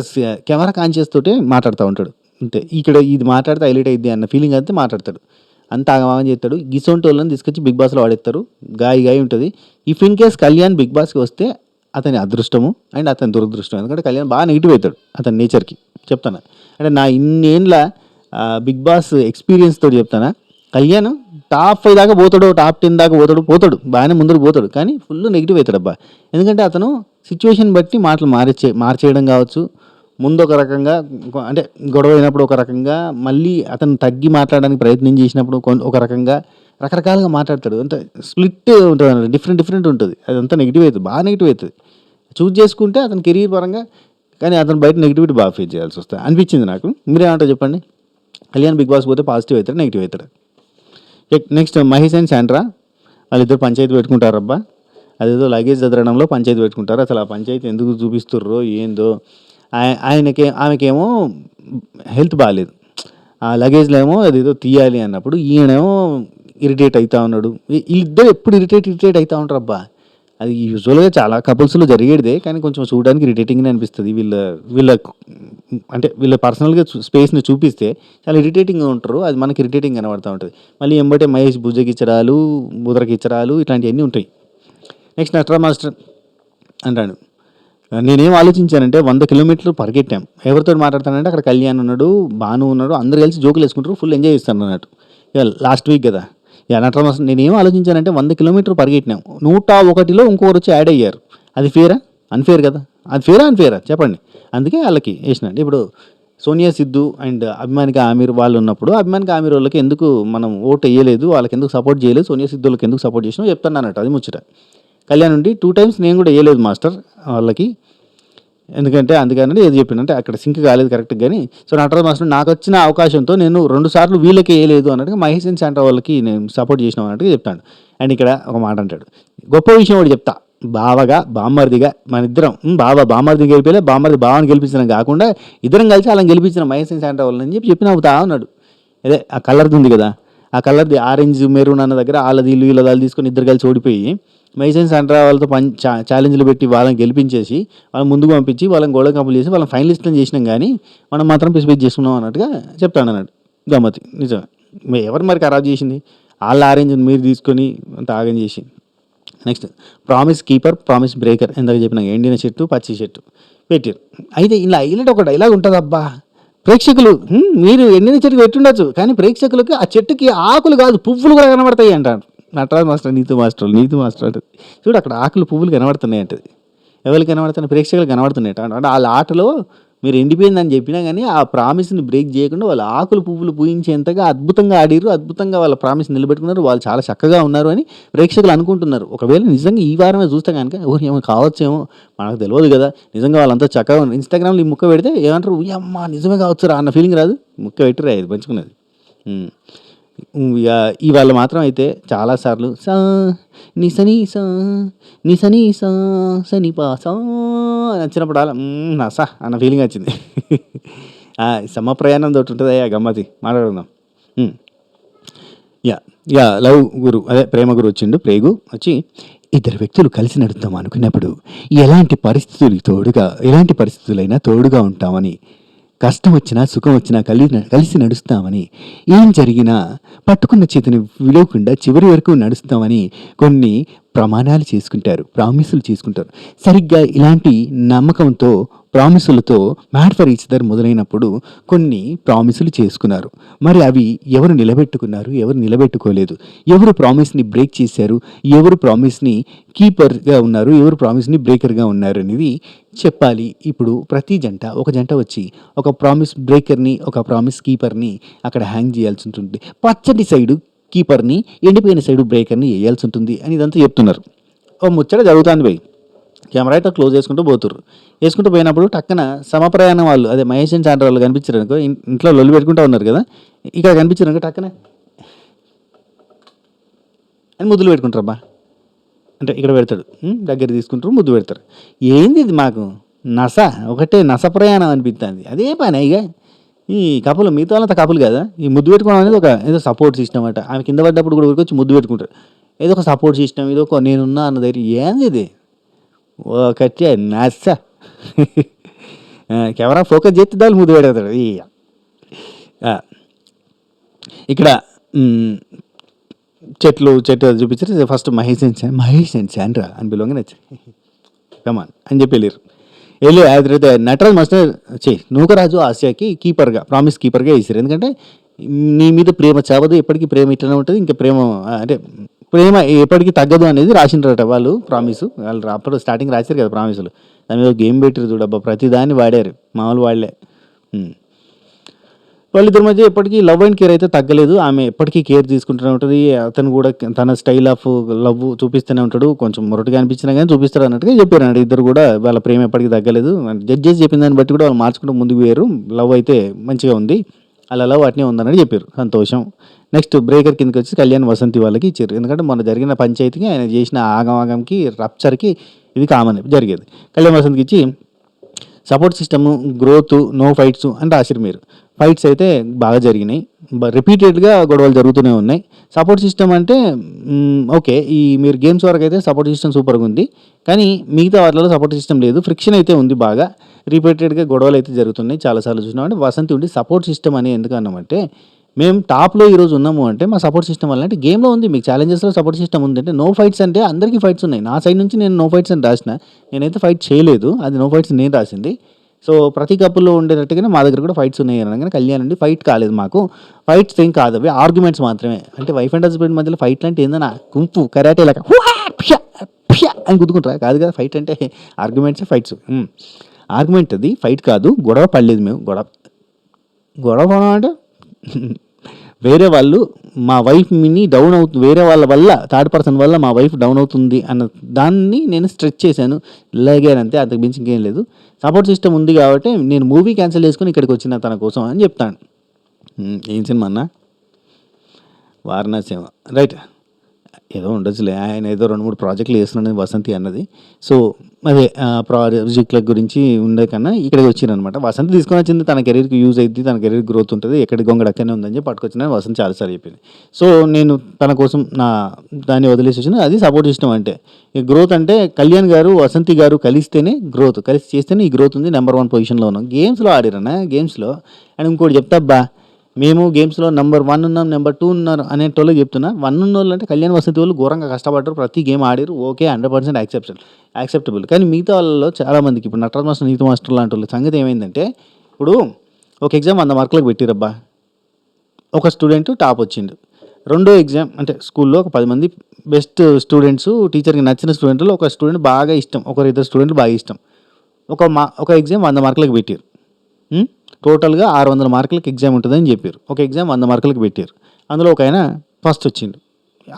కెమెరా కాన్షియస్ తోటే మాట్లాడుతూ ఉంటాడు అంతే. ఇక్కడ ఇది మాట్లాడితే హైలైట్ అయ్యింది అన్న ఫీలింగ్ అంతే మాట్లాడతాడు. అంత ఆగమాగం చేస్తాడు. గిసొంటి వాళ్ళని తీసుకొచ్చి బిగ్ బాస్లో వాడేస్తారు. గాయి ఉంటుంది. If in case Kalyan big బాస్కి వస్తే అతని అదృష్టము అండ్ అతని దురదృష్టం. ఎందుకంటే కళ్యాణ్ బాగా నెగిటివ్ అవుతాడు అతని నేచర్కి. చెప్తాను అంటే నా ఇన్నేళ్ళ బిగ్ బాస్ ఎక్స్పీరియన్స్ తోటి చెప్తానా, కళ్యాణ్ టాప్ 5 దాకా పోతాడు, టాప్ 10 దాకా పోతాడు, బాగానే ముందుకు పోతాడు. కానీ ఫుల్ నెగిటివ్ అవుతాడు అబ్బా. ఎందుకంటే అతను సిచ్యువేషన్ బట్టి మాటలు మార్చేయడం కావచ్చు. ముందు ఒక రకంగా, అంటే గొడవ అయినప్పుడు ఒక రకంగా, మళ్ళీ అతను తగ్గి మాట్లాడడానికి ప్రయత్నం చేసినప్పుడు ఒక రకంగా, రకరకాలుగా మాట్లాడతాడు. అంత స్ప్లిట్ ఉంటుంది అన్నమాట, డిఫరెంట్ ఉంటుంది. అదంతా నెగిటివ్ అవుతుంది, బాగా నెగిటివ్ అవుతుంది. చూజ్ చేసుకుంటే అతని కెరీర్ పరంగా. కానీ అతను బయట నెగిటివిటీ బాగా ఫేస్ చేయాల్సి వస్తుంది అనిపించింది నాకు. మీరేమంటారు చెప్పండి? కళ్యాణ్ బిగ్ బాస్ పోతే పాజిటివ్ అవుతాడు, నెగిటివ్ అవుతాడు? నెక్స్ట్ మహేష్ అండ్ శాండ్రా వాళ్ళిద్దరు పంచాయతీ పెట్టుకుంటారు అబ్బా. అదేదో లగేజ్ చదరడంలో పంచాయతీ పెట్టుకుంటారు. అసలు ఆ పంచాయతీ ఎందుకు చూపిస్తుర్రో ఏందో. ఆమెకేమో హెల్త్ బాగాలేదు. ఆ లగేజ్లో ఏమో అదేదో తీయాలి అన్నప్పుడు ఈయనేమో ఇరిటేట్ అవుతూ ఉన్నాడు. వీళ్ళిద్దరు ఎప్పుడు ఇరిటేట్ అవుతూ ఉంటారు అబ్బా. అది యూజువల్గా చాలా కపుల్స్లో జరిగేదే, కానీ కొంచెం చూడడానికి ఇరిటేటింగ్గా అనిపిస్తుంది. వీళ్ళ పర్సనల్గా స్పేస్ని చూపిస్తే చాలా ఇరిటేటింగ్గా ఉంటారు. అది మనకి ఇరిటేటింగ్ కనబడుతూ ఉంటుంది. మళ్ళీ ఎంబటే మహేష్ బుజ్జగిచ్చడాలు, బుదరకిచ్చడాలు ఇట్లాంటివన్నీ ఉంటాయి. నెక్స్ట్ నటరా మాస్టర్ అంటాడు, నేనేం ఆలోచించానంటే 100 కిలోమీటర్లు పరిగెట్టాం. ఎవరితో మాట్లాడతానంటే అక్కడ కళ్యాణ్ ఉన్నాడు, భాను ఉన్నాడు, అందరు కలిసి జోకులు వేసుకుంటారు, ఫుల్ ఎంజాయ్ చేస్తాను అన్నట్టు. ఇక లాస్ట్ వీక్ కదా. ఇక నటరా మాస్టర్ నేనేం ఆలోచించానంటే 100 కిలోమీటర్లు పరిగెట్టినాం, 101లో ఇంకొకరు వచ్చి యాడ్ అయ్యారు. అది ఫేరా? అన్ఫేర్ కదా. అది అన్ఫేరా చెప్పండి. అందుకే వాళ్ళకి వేసినండి. ఇప్పుడు సోనియా సిద్ధు అండ్ అభిమానిక ఆమీర్ వాళ్ళు ఉన్నప్పుడు అభిమానిక ఆమీర్ వాళ్ళకి ఎందుకు మనం ఓటు వేయలేదు, వాళ్ళకి ఎందుకు సపోర్ట్ చేయలేదు, సోనియా సిద్ధు వాళ్ళకి ఎందుకు సపోర్ట్ చేసినా చెప్తాను అన్నట్టు. అది ముచ్చట. కళ్యాణ్ నుండి 2 times నేను కూడా వేయలేదు మాస్టర్ వాళ్ళకి. ఎందుకంటే అందుకని ఏది చెప్పినంటే అక్కడ సింక్ కాలేదు కరెక్ట్. కానీ సో నటరాజ్ మాస్టర్ నాకు వచ్చిన అవకాశంతో నేను 2 సార్లు వీళ్ళకి వేయలేదు అన్నట్టుగా మహేష్ అండ్ శాండ్రా వాళ్ళకి నేను సపోర్ట్ చేసిన అన్నట్టుగా చెప్తాను. అండ్ ఇక్కడ ఒక మాట అంటాడు, గొప్ప విషయం ఒకటి చెప్తా. బావగా బామ్మర్దిగా మన ఇద్దరం బామ్మర్దిని గెలిపేలే, బామ్మర్ది బావని గెలిపించడం కాకుండా ఇద్దరం కలిసి అలా గెలిపించిన మహేష్ అండ్ శాండ్రా వాళ్ళని చెప్పి అవుతా ఉన్నాడు. అదే ఆ కలర్ది ఉంది కదా, ఆ కలర్ది ఆరెంజ్ మెరూన్ అన్న దగ్గర వాళ్ళది వీళ్ళ తీసుకొని ఇద్దరు కలిసి ఓడిపోయి మహేష్ అండ్ శాండ్రా వాళ్ళతో ఛాలెంజ్లు పెట్టి వాళ్ళని గెలిపించేసి వాళ్ళని ముందుకు పంపించి వాళ్ళని గోడ కంప్లీట్ చేసి వాళ్ళని ఫైనలిస్ట్లను చేసినాం. కానీ మనం మాత్రం పిసిపిసి చేసుకున్నాం అన్నట్టుగా చెప్తాను అన్నాడు. గమ్మతి నిజమే. ఎవరు మరి ఖరాబ్ చేసింది? వాళ్ళ ఆరెంజ్ మీరు తీసుకొని అంత ఆగం చేసి. Next promise keeper, promise breaker. ఎందాక చెప్పిన ఎండిన చెట్టు, పచ్చి చెట్టు పెట్టారు. అయితే ఇలా హైలైట్ ఒక డైలాగ్ ఉంటుంది అబ్బా. ప్రేక్షకులు మీరు ఎండిన చెట్టుకు పెట్టుండొచ్చు, కానీ ప్రేక్షకులకి ఆ చెట్టుకి ఆకులు కాదు పువ్వులు కూడా కనబడతాయి అంటారు. నటరాజ్ మాస్టర్ నీతు మాస్టర్ అంటది. చూడు అక్కడ ఆకులు పువ్వులు కనబడుతున్నాయి అంటది. ఎవరికి కనబడుతున్నాయి? ప్రేక్షకులు కనబడుతున్నాయి అంటే వాళ్ళ ఆటలో మీరు ఎండిపోయిందని చెప్పినా కానీ ఆ ప్రామిస్ని బ్రేక్ చేయకుండా వాళ్ళు ఆకులు పువ్వులు పూయించేంతగా అద్భుతంగా ఆడిరు, అద్భుతంగా వాళ్ళ ప్రామిస్ నిలబెట్టుకున్నారు, వాళ్ళు చాలా చక్కగా ఉన్నారు అని ప్రేక్షకులు అనుకుంటున్నారు. ఒకవేళ నిజంగా ఈ వారమే చూస్తే కనుక ఏమో కావచ్చేమో, మనకు తెలియదు కదా, నిజంగా వాళ్ళంతా చక్కగా ఉన్నారు. ఇన్స్టాగ్రామ్లో ఈ ముక్క పెడితే ఏమంటారు, అమ్మ నిజమే కావచ్చురా అన్న ఫీలింగ్ రాదు, ముక్క పెట్టిరా ఇది పంచుకున్నది. ఇక ఇవాళ మాత్రం అయితే చాలాసార్లు సా నిసని సా నిసని సా సని పా సా అని వచ్చినప్పుడు అలా నసా అన్న ఫీలింగ్ వచ్చింది. సమ ప్రయాణం తోటి ఉంటుంది అయ్యా గమ్మతి, మాట్లాడుకుందాం. యా యా లవ్ గురు, అదే ప్రేమ గురు వచ్చిండు. ప్రేగు వచ్చి, ఇద్దరు వ్యక్తులు కలిసి నడుద్దాం అనుకున్నప్పుడు ఎలాంటి పరిస్థితులైనా తోడుగా ఉంటామని, కష్టం వచ్చినా సుఖం వచ్చినా కలిసి నడుస్తామని, ఏం జరిగినా పట్టుకున్న చేతిని విడవకుండా చివరి వరకు నడుస్తామని కొన్ని ప్రమాణాలు చేసుకుంటారు, ప్రామిసులు చేసుకుంటారు. సరిగ్గా ఇలాంటి నమ్మకంతో, ప్రామిసులతో మ్యాడ్ ఫర్ ఈచ్ అదర్ మొదలైనప్పుడు కొన్ని ప్రామిసులు చేసుకున్నారు. మరి అవి ఎవరు నిలబెట్టుకున్నారు, ఎవరు నిలబెట్టుకోలేదు, ఎవరు ప్రామిస్ని బ్రేక్ చేశారు, ఎవరు ప్రామిస్ని కీపర్గా ఉన్నారు, ఎవరు ప్రామిస్ని బ్రేకర్గా ఉన్నారు అనేది చెప్పాలి. ఇప్పుడు ప్రతి జంట, ఒక జంట వచ్చి ఒక ప్రామిస్ బ్రేకర్ని, ఒక ప్రామిస్ కీపర్ని అక్కడ హ్యాంగ్ చేయాల్సి ఉంటుంది. పచ్చటి సైడు కీపర్ని, ఎండిపోయిన సైడు బ్రేకర్ని వేయాల్సి ఉంటుంది అని ఇదంతా చెప్తున్నారు. ఓ ముచ్చట జరుగుతుంది పోయి కెమెరా అయితే క్లోజ్ చేసుకుంటూ పోతుర్రు. వేసుకుంటూ పోయినప్పుడు టక్కన సమప్రయాణం వాళ్ళు, అదే మహేష్ అండ్ చాండ్ర వాళ్ళు కనిపించారు అనుకో, ఇంట్లో లొల్లి పెట్టుకుంటూ ఉన్నారు కదా, ఇక్కడ కనిపించారు అనుకో టక్కన అని ముద్దులు పెట్టుకుంటారబ్బా. అంటే ఇక్కడ పెడతాడు, దగ్గర తీసుకుంటారు, ముద్దు పెడతారు. ఏంది ఇది మాకు నస, ఒకటే నస ప్రయాణం అనిపిస్తుంది. అదే పని ఇక ఈ కపులు, మిగతా వాళ్ళంతా కపులు కదా, ఈ ముద్దు పెట్టుకోవడం అనేది ఒక ఏదో సపోర్ట్ సిస్టమ్ అట. ఆమె కింద పడ్డప్పుడు కూడా ఊరికి వచ్చి ముద్దు పెట్టుకుంటారు. ఏదో ఒక సపోర్ట్ సిస్టమ్, ఏదో ఒక నేనున్నా అన్న ధైర్యం. ఏంది ఇది ఒకటే నస. కెమెరా ఫోకస్ చేస్తే దాన్ని ముద్దు పెడతాడు. ఇక్కడ చెట్లు చూపించారు. ఫస్ట్ మహేష్ అండ్ శాండ్రా అని పిలవంగా నచ్చారు. కమాన్ అని చెప్పి వెళ్ళారు. అయితే నటరాజ్ మాస్టర్ నూకరాజు ఆసియాకి కీపర్గా, ప్రామిస్ కీపర్గా వేసారు. ఎందుకంటే నీ మీద ప్రేమ చావదు, ఎప్పటికీ ప్రేమ ఇట్లనే ఉంటుంది, ఇంకా ప్రేమ అంటే ప్రేమ ఎప్పటికీ తగ్గదు అనేది రాసిండ్రట వాళ్ళు ప్రామిస్. వాళ్ళు అప్పుడు స్టార్టింగ్ రాశారు కదా ప్రామిసులు, దాని మీద గేమ్ పెట్టారు చూడబ్బా, ప్రతి దాన్ని వాడారు, మామూలు వాళ్ళే. వాళ్ళిద్దరి మధ్య ఎప్పటికీ లవ్ అండ్ కేర్ అయితే తగ్గలేదు. ఆమె ఎప్పటికీ కేర్ తీసుకుంటూనే ఉంటుంది, అతను కూడా తన స్టైల్ ఆఫ్ లవ్ చూపిస్తూనే ఉంటాడు. కొంచెం మొరటుగా అనిపించినా కానీ చూపిస్తాడు అన్నట్టుగా చెప్పారు అన్నట్టు. ఇద్దరు కూడా వాళ్ళ ప్రేమ ఎప్పటికీ తగ్గలేదు. జడ్జెస్ చెప్పిన దాన్ని బట్టి కూడా వాళ్ళు మార్చుకుంటూ ముందుకు పోయారు. లవ్ అయితే మంచిగా ఉంది, అలా లవ్ అట్నే ఉందన్నట్టు చెప్పారు. సంతోషం. నెక్స్ట్ బ్రేకర్ కిందకి వచ్చి కళ్యాణ్ వసంతి వాళ్ళకి ఇచ్చారు. ఎందుకంటే మొన్న జరిగిన పంచాయతీకి, ఆయన చేసిన ఆగమాగంకి, రప్చర్కి ఇది కామన్ జరిగేది. కళ్యాణ్ వసంతికి ఇచ్చి support system, growth, no fights అని రాసిరు మీరు. ఫైట్స్ అయితే బాగా జరిగినాయి, రిపీటెడ్గా గొడవలు జరుగుతూనే ఉన్నాయి. సపోర్ట్ సిస్టమ్ అంటే ఓకే, ఈ మీరు గేమ్స్ వరకు అయితే సపోర్ట్ సిస్టమ్ సూపర్గా ఉంది, కానీ మిగతా వాటిలో సపోర్ట్ సిస్టమ్ లేదు. ఫ్రిక్షన్ అయితే ఉంది బాగా, రిపీటెడ్గా గొడవలు అయితే జరుగుతున్నాయి. చాలాసార్లు చూసినామంటే వసంతి ఉండి సపోర్ట్ సిస్టమ్ అని ఎందుకు అన్నామంటే, మేము టాప్లో ఈరోజు ఉన్నాము అంటే మా సపోర్ట్ సిస్టమ్ వల్ల. అంటే గేమ్లో ఉంది, మీకు ఛాలెంజెస్లో సపోర్ట్ సిస్టమ్ ఉంది అంటే. నో ఫైట్స్ అంటే అందరికీ ఫైట్స్ ఉన్నాయి. నా సైడ్ నుంచి నేను నో ఫైట్స్ అని రాసిన, నేనైతే ఫైట్ చేయలేదు, అది నో ఫైట్స్ నేను రాసింది. సో ప్రతి కప్పుల్లో ఉండేటట్టుగానే మా దగ్గర కూడా ఫైట్స్ ఉన్నాయి అనగానే కళ్యాణ్ అండి ఫైట్ కాలేదు, మాకు ఫైట్స్ ఏం కాదు, అవి ఆర్గ్యుమెంట్స్ మాత్రమే. అంటే వైఫ్ అండ్ హస్బెండ్ మధ్యలో ఫైట్ అంటే ఏందన్నా, కుంపు కరాటే లాగా అని గుద్దుకుంటారా, కాదు కదా. ఫైట్ అంటే ఆర్గ్యుమెంట్సే ఫైట్స్. ఆర్గ్యుమెంట్ అది, ఫైట్ కాదు. గొడవ పడలేదు మేము. గొడవ అంటే వేరే వాళ్ళు మా వైఫ్ని డౌన్ అవుతుంది, వేరే వాళ్ళ వల్ల, థర్డ్ పర్సన్ వల్ల మా వైఫ్ డౌన్ అవుతుంది అన్న దాన్ని నేను స్ట్రెచ్ చేశాను, లాగానంతే, అంతకు మించి ఇంకేం లేదు. సపోర్ట్ సిస్టమ్ ఉంది కాబట్టి నేను మూవీ క్యాన్సిల్ చేసుకుని ఇక్కడికి వచ్చిన తన కోసం అని చెప్తాను. ఏం సినిమా అన్న, వారణాసి రైట్, ఏదో ఉండొచ్చులే. ఆయన ఏదో 2-3 ప్రాజెక్టులు చేస్తున్నాడని వసంతి అన్నది. సో అదే ప్రాజెక్టుల గురించి ఉండే కన్నా ఇక్కడికి వచ్చిరనమాట. వసంతి తీసుకొని వచ్చింది తన కెరీర్కి యూజ్ అయింది, తన కెరీర్ గ్రోత్ ఉంటుంది, ఎక్కడి గొంగడు అక్కడనే ఉందని చెప్పి పట్టుకొచ్చిన వసంతి చాలాసార్లు చెప్పింది. సో నేను తన కోసం దాన్ని వదిలేసి వచ్చిన. అది సపోర్ట్ సిస్టమ్ అంటే. ఈ గ్రోత్ అంటే కళ్యాణ్ గారు, వసంతి గారు కలిస్తేనే గ్రోత్, కలిసి చేస్తేనే ఈ గ్రోత్ ఉంది. నెంబర్ 1 పొజిషన్లో ఉన్నాం. గేమ్స్లో ఆడిరన్నా, గేమ్స్లో. అండ్ ఇంకోటి చెప్తాబ్బా, మేము గేమ్స్లో నెంబర్ 1 ఉన్నాం, నెంబర్ 2 ఉన్నారు అనేటోళ్ళు చెప్తున్నా. 1 ఉన్న వాళ్ళు అంటే కళ్యాణ్ వసంతి వాళ్ళు ఘోరంగా కష్టపడ్డారు, ప్రతి గేమ్ ఆడారు, ఓకే 100% యాక్సెప్టబుల్. కానీ మిగతా వాళ్ళలో చాలామందికి, ఇప్పుడు నటరాజ్ మాస్టర్, నీతి మాస్టర్ లాంటి వాళ్ళ సంగతి ఏమైందంటే, ఇప్పుడు ఒక ఎగ్జామ్ 100 మార్కులకు పెట్టిరబ్బా, ఒక స్టూడెంట్ టాప్ వచ్చిండు. రెండో ఎగ్జామ్ అంటే స్కూల్లో ఒక 10 మంది బెస్ట్ స్టూడెంట్స్, టీచర్కి నచ్చిన స్టూడెంట్లో ఒక స్టూడెంట్ బాగా ఇష్టం, 1-2 స్టూడెంట్లు బాగా ఇష్టం. ఒక ఎగ్జామ్ 100 మార్కులకు పెట్టారు. టోటల్గా 600 మార్కులకి ఎగ్జామ్ ఉంటుందని చెప్పారు. ఒక ఎగ్జామ్ 100 మార్కులకి పెట్టారు. అందులో ఒక ఆయన ఫస్ట్ వచ్చిండు.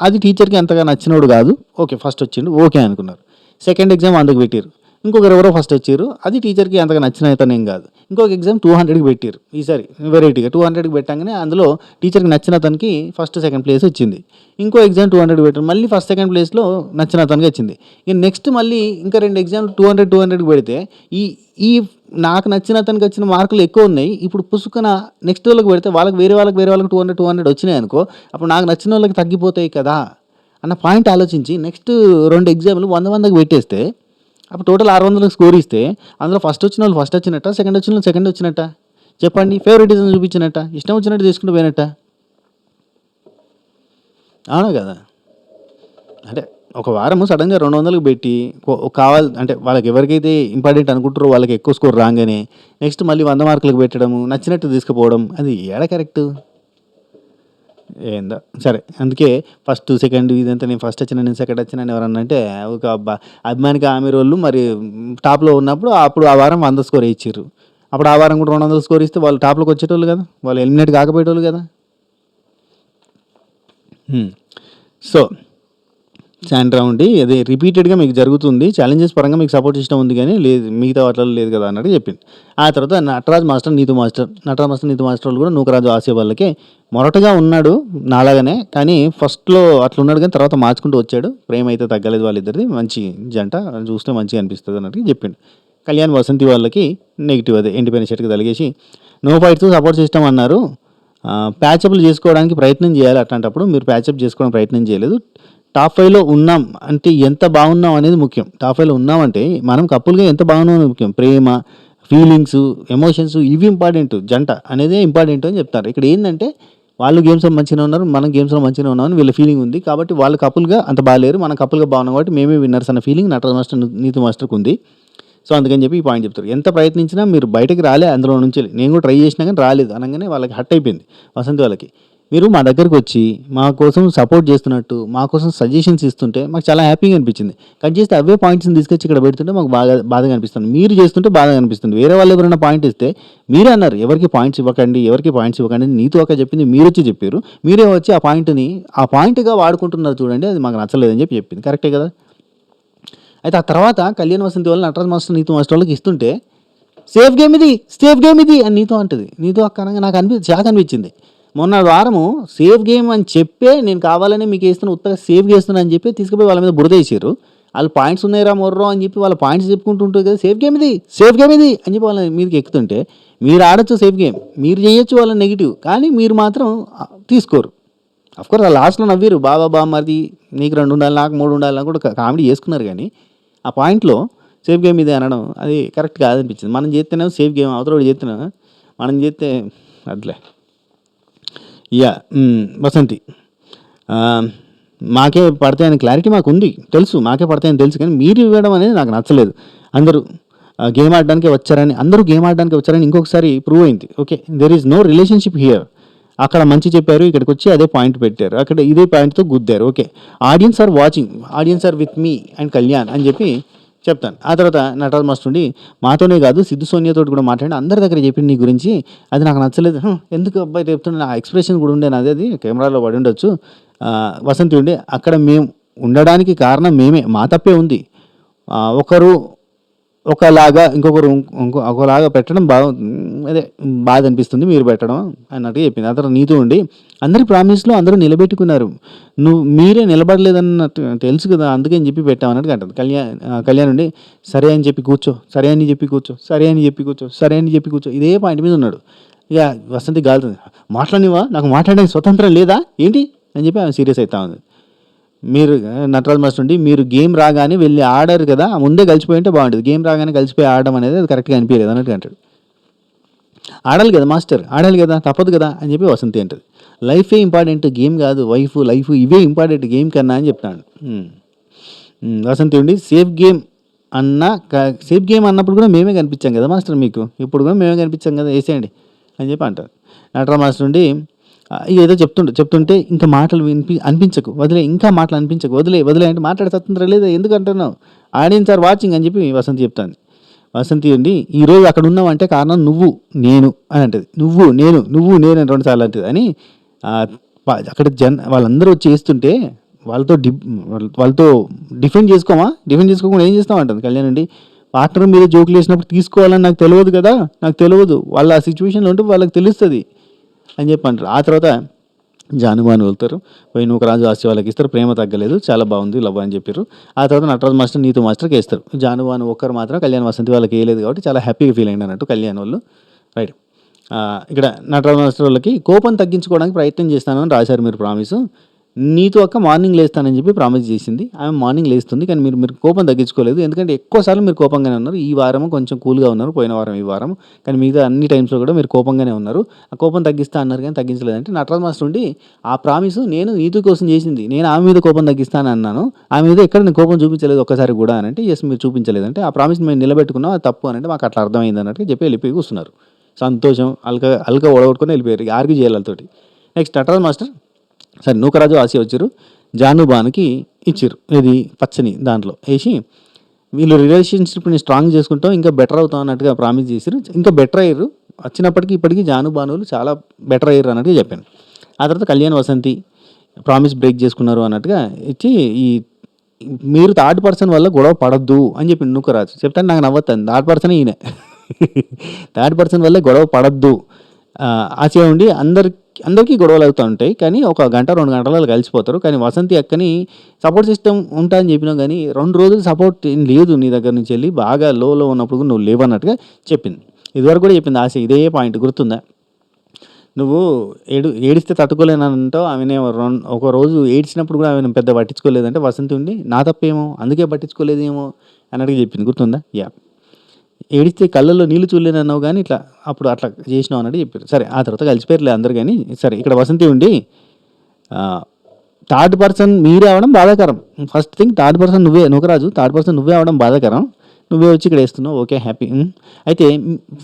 అది టీచర్కి అంతగా నచ్చినోడు కాదు. ఓకే, ఫస్ట్ వచ్చిండు, ఓకే అనుకున్నారు. సెకండ్ ఎగ్జామ్ 100కి పెట్టారు. ఇంకొకరు ఎవరో ఫస్ట్ వచ్చారు, అది టీచర్కి అంతగా నచ్చిన అతనేం కాదు. ఇంకొక ఎగ్జామ్ 200కి పెట్టారు. ఈసారి వెరైటీగా 200కి పెట్టగానే అందులో టీచర్కి నచ్చిన అతనికి ఫస్ట్ సెకండ్ ప్లేస్ వచ్చింది. ఇంకో ఎగ్జామ్ 200 పెట్టారు, మళ్ళీ ఫస్ట్ సెకండ్ ప్లేస్లో నచ్చిన అతనికి వచ్చింది. ఇక నెక్స్ట్ మళ్ళీ ఇంకా 2 ఎగ్జామ్లు 200కి పెడితే ఈ ఈ నాకు నచ్చిన అతనికి వచ్చిన మార్కులు ఎక్కువ ఉన్నాయి. ఇప్పుడు పుసుకున నెక్స్ట్ వాళ్ళకి పెడితే వేరే వాళ్ళకి 200 వచ్చినాయి అనుకో, అప్పుడు నాకు నచ్చిన వాళ్ళకి తగ్గిపోతాయి కదా అన్న పాయింట్ ఆలోచించి నెక్స్ట్ 2 ఎగ్జామ్లు 100కి పెట్టేస్తే అప్పుడు టోటల్ 600కి స్కోర్ ఇస్తే అందులో ఫస్ట్ వచ్చిన వాళ్ళు ఫస్ట్ వచ్చినట్ట, సెకండ్ వచ్చిన వాళ్ళు సెకండ్ వచ్చినట్ట? చెప్పండి. ఫేవరెటిజం చూపించినట్ట, ఇష్టం వచ్చినట్టు తీసుకుంటూ పోయినట్ట? అవునా కదా? అంటే ఒక వారము సడన్గా 200కి పెట్టి అంటే వాళ్ళకి ఎవరికైతే ఇంపార్టెంట్ అనుకుంటారో వాళ్ళకి ఎక్కువ స్కోర్ రాగానే నెక్స్ట్ మళ్ళీ 100 మార్కులకు పెట్టడము, నచ్చినట్టు తీసుకుపోవడం, అది ఏడ కరెక్ట్? ఏందో సరే. అందుకే ఫస్ట్ సెకండ్ ఇదంతా నేను ఫస్ట్ వచ్చిన నేను సెకండ్ వచ్చిన అని ఎవరన్నా అంటే ఒక అభిమానికి ఆమె వాళ్ళు మరి టాప్లో ఉన్నప్పుడు అప్పుడు ఆ వారం 100 స్కోర్ ఇచ్చారు. అప్పుడు ఆ వారం కూడా 200 స్కోర్ ఇస్తే వాళ్ళు టాప్లోకి వచ్చేటోళ్ళు కదా, వాళ్ళు ఎలిమినేట్ కాకపోయేటోళ్ళు కదా. సో శాండ్రా ఉండి అది రిపీటెడ్గా మీకు జరుగుతుంది, ఛాలెంజెస్ పరంగా మీకు సపోర్ట్ సిస్టమ్ ఉంది కానీ లేదు, మిగతా వాటిలో లేదు కదా అన్నట్టు చెప్పింది. ఆ తర్వాత నటరాజ్ మాస్టర్ నీతు మాస్టర్ వాళ్ళు కూడా నూకరాజు ఆసే వాళ్ళకి మొరటగా ఉన్నాడు నాలాగానే, కానీ ఫస్ట్లో అట్లా ఉన్నాడు కానీ తర్వాత మార్చుకుంటూ వచ్చాడు. ప్రేమ అయితే తగ్గలేదు వాళ్ళిద్దరిది, మంచి జంట, చూస్తే మంచిగా అనిపిస్తుంది అన్నట్టు చెప్పిండు. కళ్యాణ్ వసంతి వాళ్ళకి నెగిటివ్, అదే ఎండిపోయిన షర్ట్కి తలిగేసి నో ఫైట్స్ సపోర్ట్ సిస్టమ్ అన్నారు. ప్యాచప్లు చేసుకోవడానికి ప్రయత్నం చేయాలి, అట్లాంటప్పుడు మీరు ప్యాచప్ చేసుకోవడానికి ప్రయత్నం చేయలేదు. టాప్ 5లో ఉన్నాం అంటే ఎంత బాగున్నాం అనేది ముఖ్యం. టాప్ 5లో ఉన్నామంటే మనం కప్పులుగా ఎంత బాగున్నాం అనేది ముఖ్యం. ప్రేమ, ఫీలింగ్స్, ఎమోషన్స్ ఇవి ఇంపార్టెంట్, జంట అనేదే ఇంపార్టెంట్ అని చెప్తారు. ఇక్కడ ఏంటంటే వాళ్ళు గేమ్స్లో మంచిగా ఉన్నారు, మనం గేమ్స్లో మంచిగా ఉన్నామని వీళ్ళ ఫీలింగ్ ఉంది. కాబట్టి వాళ్ళు కప్పులుగా అంత బాగాలేరు, మనం కప్పులుగా బాగున్నాం కాబట్టి మేమే విన్నర్స్ అన్న ఫీలింగ్ నటరాజ్ మాస్టర్ నీతు మాస్టర్కి ఉంది. సో అందుకని చెప్పి ఈ పాయింట్ చెప్తారు. ఎంత ప్రయత్నించినా మీరు బయటకు రాలే అందులో నుంచి. నేను కూడా ట్రై చేసినా కానీ రాలేదు అనగానే వాళ్ళకి హట్ అయిపోయింది వసంతి వాళ్ళకి. మీరు మా దగ్గరకు వచ్చి మా కోసం సపోర్ట్ చేస్తున్నట్టు, మా కోసం సజెషన్స్ ఇస్తుంటే మాకు చాలా హ్యాపీగా అనిపించింది. కట్ చేస్తే అవే పాయింట్స్ని తీసుకొచ్చి ఇక్కడ పెడుతుంటే మాకు బాధగా అనిపిస్తుంది. మీరు చేస్తుంటే బాధగా అనిపిస్తుంది. వేరే వాళ్ళు ఎవరైనా పాయింట్ ఇస్తే మీరే అన్నారు ఎవరికి పాయింట్స్ ఇవ్వకండి నీతో ఒక చెప్పింది మీరు వచ్చి చెప్పారు. మీరే వచ్చి ఆ పాయింట్గా వాడుకుంటున్నారు చూడండి, అది మాకు నచ్చలేదని చెప్పింది. కరెక్టే కదా? అయితే ఆ తర్వాత కళ్యాణ్ వసంతి వాళ్ళు నటరాజ్ మాస్టర్ నీతు మాస్టర్ వాళ్ళకి ఇస్తుంటే సేఫ్ గేమ్ ఇది అని నీతో అంటుంది. నీతో అక్కనంగా నాకు షాక్ అనిపించింది. మొన్న వారము సేఫ్ గేమ్ అని చెప్పే నేను కావాలని మీకు వేస్తున్నా, ఉత్తగా సేఫ్గా వేస్తున్నా అని చెప్పి తీసుకుపోయి వాళ్ళ మీద బురద వేసారు. వాళ్ళు పాయింట్స్ ఉన్నాయిరా మొర్రో అని చెప్పి వాళ్ళ పాయింట్స్ చెప్పుకుంటుంటారు కదా, సేఫ్ గేమ్ ఇది అని చెప్పి వాళ్ళ మీదకి ఎక్కుతుంటే మీరు ఆడొచ్చు సేఫ్ గేమ్, మీరు చేయొచ్చు వాళ్ళ నెగిటివ్, కానీ మీరు మాత్రం తీసుకోరు. అఫ్కోర్స్ ఆ లాస్ట్లో నవ్వీరు, బాబా మరిది నీకు 2 ఉండాలి నాకు 3 ఉండాలని కూడా కామెడీ చేసుకున్నారు. కానీ ఆ పాయింట్లో సేఫ్ గేమ్ ఇదే అనడం అది కరెక్ట్ కాదనిపించింది. మనం చేస్తేనే సేఫ్ గేమ్, అవతల చేస్తున్నా మనం చేస్తే అట్లే. వసంతి మాకే పడతాయని క్లారిటీ మాకు ఉంది, తెలుసు మాకే పడతాయని తెలుసు, కానీ మీరు ఇవ్వడం అనేది నాకు నచ్చలేదు. అందరూ గేమ్ ఆడడానికి వచ్చారని ఇంకొకసారి ప్రూవ్ అయింది. Okay, there is no relationship here. అక్కడ మంచి చెప్పారు, ఇక్కడికి వచ్చి అదే పాయింట్ పెట్టారు, అక్కడ ఇదే పాయింట్తో గుద్దారు. Okay, audience are with me and Kalyan అని చెప్పి చెప్తాను. ఆ తర్వాత నటరాజ్ మాస్టర్ ఉండి మాతోనే కాదు సిద్ధు సోనియాతో కూడా మాట్లాడి అందరి దగ్గర చెప్పింది నీ గురించి, అది నాకు నచ్చలేదు. ఎందుకు అబ్బాయి చెప్తున్నా, నా ఎక్స్ప్రెషన్ కూడా ఉండే నాది, అది కెమెరాలో పడి ఉండొచ్చు. వసంతి ఉండి అక్కడ మేము ఉండడానికి కారణం మేమే, మా తప్పే ఉంది. ఒకరు ఒకలాగా ఒకలాగా పెట్టడం బాధ అనిపిస్తుంది మీరు పెట్టడం అన్నట్టు చెప్పింది. ఆ తర్వాత నీతో ఉండి అందరి ప్రామిస్లో అందరూ నిలబెట్టుకున్నారు, మీరే నిలబడలేదన్నట్టు తెలుసు కదా అందుకని చెప్పి పెట్టామన్నట్టు అంటుంది. కళ్యాణ్ ఉండి సరే అని చెప్పి కూర్చో ఇదే పాయింట్ మీద ఉన్నాడు. ఇక వసంతి గాలుతుంది, మాట్లాడినవా, నాకు మాట్లాడడానికి స్వతంత్రం లేదా ఏంటి అని చెప్పి ఆమె సీరియస్ అవుతా ఉంది. మీరు నటరాజ్ మాస్టర్ ఉండి మీరు గేమ్ రాగానే వెళ్ళి ఆడారు కదా, ముందే కలిసిపోయి ఉంటే బాగుంటుంది, గేమ్ రాగానే కలిసిపోయి ఆడడం అనేది అది కరెక్ట్గా అనిపించలేదు అన్నట్టు అంటాడు. ఆడాలి కదా మాస్టర్, ఆడాలి కదా, తప్పదు కదా అని చెప్పి వసంతి అంటుంది. లైఫే ఇంపార్టెంట్, గేమ్ కాదు, లైఫ్ ఇవే ఇంపార్టెంట్ గేమ్ కన్నా అని చెప్తాడు. వసంతి ఉండి సేఫ్ గేమ్ అన్నప్పుడు కూడా మేమే కనిపించాం కదా మాస్టర్, మీకు ఇప్పుడు కూడా మేమే కనిపించాం కదా, వేసేయండి అని చెప్పి అంటారు. నటరాజ్ మాస్టర్ ఉండి ఏదో చెప్తుంటే ఇంకా మాటలు అనిపించకు, వదిలే అంటే మాట్లాడే స్వతంత్రం లేదా, ఎందుకు అంటున్నావు, ఆడియన్స్ ఆర్ వాచింగ్ అని చెప్పి వసంతి చెప్తాను. వసంతి ఉండి ఈరోజు అక్కడ ఉన్నావు అంటే కారణం నువ్వు నేను అని అంటది. నువ్వు నేను అని 2 సార్లు అంటది అని అక్కడ వాళ్ళందరూ వచ్చి చేస్తుంటే వాళ్ళతో డిఫెండ్ చేసుకోకుండా ఏం చేస్తాం అంటుంది కళ్యాణ్ అండి. పార్ట్నర్ మీద జోకులు వేసినప్పుడు తీసుకోవాలని నాకు తెలియదు కదా, నాకు తెలియదు, వాళ్ళ ఆ సిచ్యువేషన్లో ఉంటే వాళ్ళకి తెలుస్తుంది అని చెప్పి అంటారు. ఆ తర్వాత జానుబాను వెళ్తారు, పోయి నూకరాజు ఆస్తి వాళ్ళకి ఇస్తారు, ప్రేమ తగ్గలేదు, చాలా బాగుంది లవ్ అని చెప్పారు. ఆ తర్వాత నటరాజ్ మాస్టర్ నీతు మాస్టర్కి వేస్తారు. జానుబాను ఒక్కరు మాత్రం కళ్యాణ్ వసంతి వాళ్ళకి వేయలేదు కాబట్టి చాలా హ్యాపీగా ఫీల్ అయింది అన్నట్టు కళ్యాణ్ వాళ్ళు. రైట్. ఇక్కడ నటరాజ్ మాస్టర్ వాళ్ళకి కోపం తగ్గించుకోవడానికి ప్రయత్నం చేస్తాను అని రాశారు మీరు ప్రామిస్. నీతో అక్క మార్నింగ్ లేస్తానని చెప్పి ప్రామిస్ చేసింది. ఆమె మార్నింగ్ లేస్తుంది, కానీ మీరు కోపం తగ్గించుకోలేదు. ఎందుకంటే ఎక్కువసార్లు మీరు కోపంగానే ఉన్నారు. ఈ వారం కొంచెం కూల్గా ఉన్నారు, పోయిన వారం ఈ వారం, కానీ మిగతా అన్ని టైమ్స్లో కూడా మీరు కోపంగానే ఉన్నారు. ఆ కోపం తగ్గిస్తా అన్నారు కానీ తగ్గించలేదంటే నటరాజ్ మాస్టర్ ఉండి ఆ ప్రామిస్ నేను నీతు కోసం చేసింది, నేను ఆమె మీద కోపం తగ్గిస్తాను అన్నాను, ఆమె మీద ఎక్కడ నేను కోపం చూపించలేదు ఒక్కసారి కూడా అని అంటే ఎస్ మీరు చూపించలేదంటే ఆ ప్రామిస్ మేము నిలబెట్టుకున్నాం, అది తప్పు అని అంటే మాకు అట్లా అర్థమైంది అన్నట్టుగా చెప్పి వెళ్ళిపోయి కూర్చున్నారు. సంతోషం అల్క ఓడగొట్టుకొని వెళ్ళిపోయారు, ఆర్గ్యూ చేయాలి వాళ్ళతోటి. నెక్స్ట్ నటరాజ్ మాస్టర్ సరే నూకరాజు ఆసియా వచ్చారు, జానుబానుకి ఇచ్చారు ఇది పచ్చని దాంట్లో వేసి వీళ్ళు రిలేషన్షిప్ని స్ట్రాంగ్ చేసుకుంటాం, ఇంకా బెటర్ అవుతాం అన్నట్టుగా ప్రామిస్ చేశారు. ఇంకా బెటర్ అయ్యారు, వచ్చినప్పటికీ ఇప్పటికీ జానుబానులు చాలా బెటర్ అయ్యారు అన్నట్టుగా చెప్పాను. ఆ తర్వాత కళ్యాణ్ వసంతి ప్రామిస్ బ్రేక్ చేసుకున్నారు అన్నట్టుగా ఇచ్చి మీరు థర్డ్ పర్సన్ వల్ల గొడవ పడద్దు అని చెప్పి నూకరాజు చెప్తాను. నాకు నవ్వుతాను, థర్డ్ పర్సన్ ఈయన థర్డ్ పర్సన్ వల్ల గొడవ పడద్దు. ఆశయ ఉండి అందరికీ గొడవలు అవుతూ ఉంటాయి, కానీ ఒక గంట 2 గంటలలో కలిసిపోతారు. కానీ వసంతి అక్కని సపోర్ట్ సిస్టమ్ ఉంటా అని చెప్పినావు, కానీ 2 రోజులు సపోర్ట్ ఏం లేదు నీ దగ్గర నుంచి వెళ్ళి, బాగా లోలో ఉన్నప్పుడు నువ్వు లేవన్నట్టుగా చెప్పింది. ఇదివరకు కూడా చెప్పింది ఆశ ఇదే పాయింట్, గుర్తుందా? నువ్వు ఏడిస్తే తట్టుకోలేనంటావు, ఆమెనే ఒక రోజు ఏడ్చినప్పుడు కూడా ఆమెను పెద్ద పట్టించుకోలేదంటే వసంతి ఉండి నా తప్పేమో అందుకే పట్టించుకోలేదేమో అన్నట్టుగా చెప్పింది, గుర్తుందా? ఏడిస్తే కళ్ళల్లో నీళ్ళు చూడలేను అన్నావు, కానీ అప్పుడు అట్లా చేసినావు అన్నట్టు చెప్పారు. సరే ఆ తర్వాత కలిసిపోయారులే అందరు, కానీ సరే ఇక్కడ వసంతి ఉండి థర్డ్ పర్సన్ మీరే అవడం బాధాకరం. ఫస్ట్ థింగ్ థర్డ్ పర్సన్ నువ్వే, నూకరాజు థర్డ్ పర్సన్ నువ్వే అవడం బాధాకరం, నువ్వే వచ్చి ఇక్కడ వేస్తున్నావు, ఓకే హ్యాపీ. అయితే